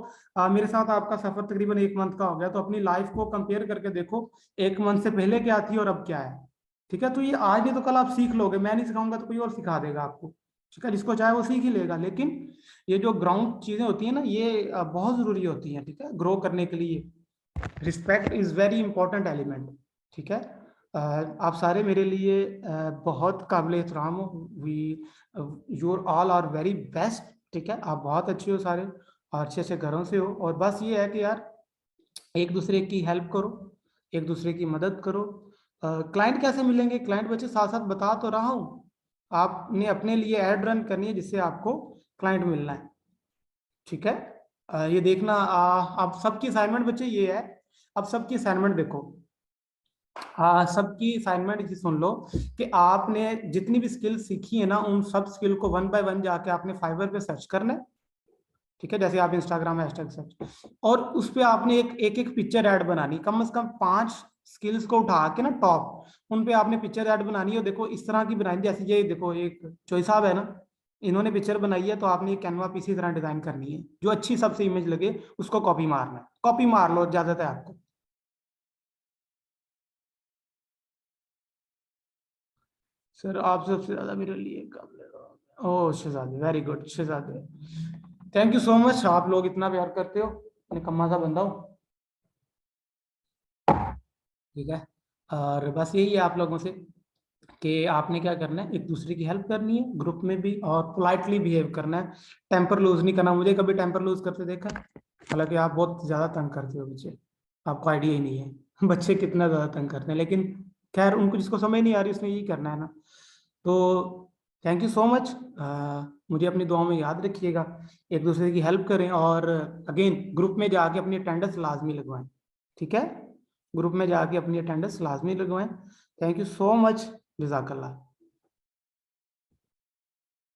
मेरे साथ आपका सफर तकरीबन 1 मंथ का हो गया, तो अपनी लाइफ को कंपेयर करके देखो 1 मंथ से पहले क्या थी और अब क्या है। ठीक है, तो ये आज नहीं तो कल आप सीख लोगे, मैं नहीं सिखाऊंगा तो कोई और सिखा देगा आपको। ठीक है, जिसको चाहे वो सीख ही लेगा। लेकिन ये जो ग्राउंड चीजें होती है ना, ये बहुत जरूरी होती हैं। ठीक है, ग्रो करने के लिए respect is very important element. ठीक है, आप सारे मेरे लिए बहुत काबिल एहतराम हो। We your all are very best. ठीक है, आप बहुत अच्छे हो सारे और अच्छे अच्छे घरों से हो। और बस ये है कि यार एक दूसरे की हेल्प करो, एक दूसरे की मदद करो। क्लाइंट कैसे मिलेंगे? क्लाइंट बच्चे साथ साथ बता तो रहा हूँ, आपने अपने लिए एड रन करनी है जिससे आपको क्लाइंट मिलना है। ठीक है, ये देखना आप सबकी असाइनमेंट बच्चे ये है। अब सबकी असाइनमेंट देखो, सबकी असाइनमेंट सुन लो कि आपने जितनी भी स्किल सीखी है ना, उन सब स्किल को 1 बाय 1 जाके आपने फाइवर पे सर्च करना है। ठीक है, जैसे आप इंस्टाग्राम हैशटैग सर्च, और उस पे आपने एक एक पिक्चर ऐड बनानी, कम से कम 5 स्किल्स को उठा के ना टॉप, उन पे आपने पिक्चर ऐड बनानी है। देखो इस तरह की बनानी, जैसे ये देखो एक चोई साहब है ना, इन्होंने पिक्चर बनाई है, तो आपने कैनवा पे इसी तरह डिजाइन करनी है, जो अच्छी सबसे इमेज लगे उसको कॉपी मारना है। कॉपी मार लो, इजाजत है आपको। सर आप सबसे ज्यादा मेरे लिए काबिल। ओह शहजादे, वेरी गुड शहजादे, थैंक यू सो मच। आप लोग इतना प्यार करते हो, निकम्मा सा बंदा हूँ। ठीक है, और बस यही है आप लोगों से कि आपने क्या करना है, एक दूसरे की हेल्प करनी है ग्रुप में भी, और पोलाइटली बिहेव करना है। टेम्पर लूज नहीं करना। मुझे कभी टेम्पर लूज करते देखा? हालांकि आप बहुत ज्यादा तंग करते हो बच्चे, आपको आइडिया ही नहीं है बच्चे कितना ज्यादा तंग करते हैं। लेकिन खैर, उनको जिसको समझ नहीं आ रही उसने यही करना है ना। तो थैंक यू सो मच। मुझे अपनी दुआओं में याद रखिएगा, एक दूसरे की हेल्प करें, और अगेन ग्रुप में जाके अपनी अटेंडेंस लाजमी लगवाएं। ठीक है, ग्रुप में जाके अपनी अटेंडेंस लाजमी लगवाएं। थैंक यू सो मच, जज़ाकल्लाह।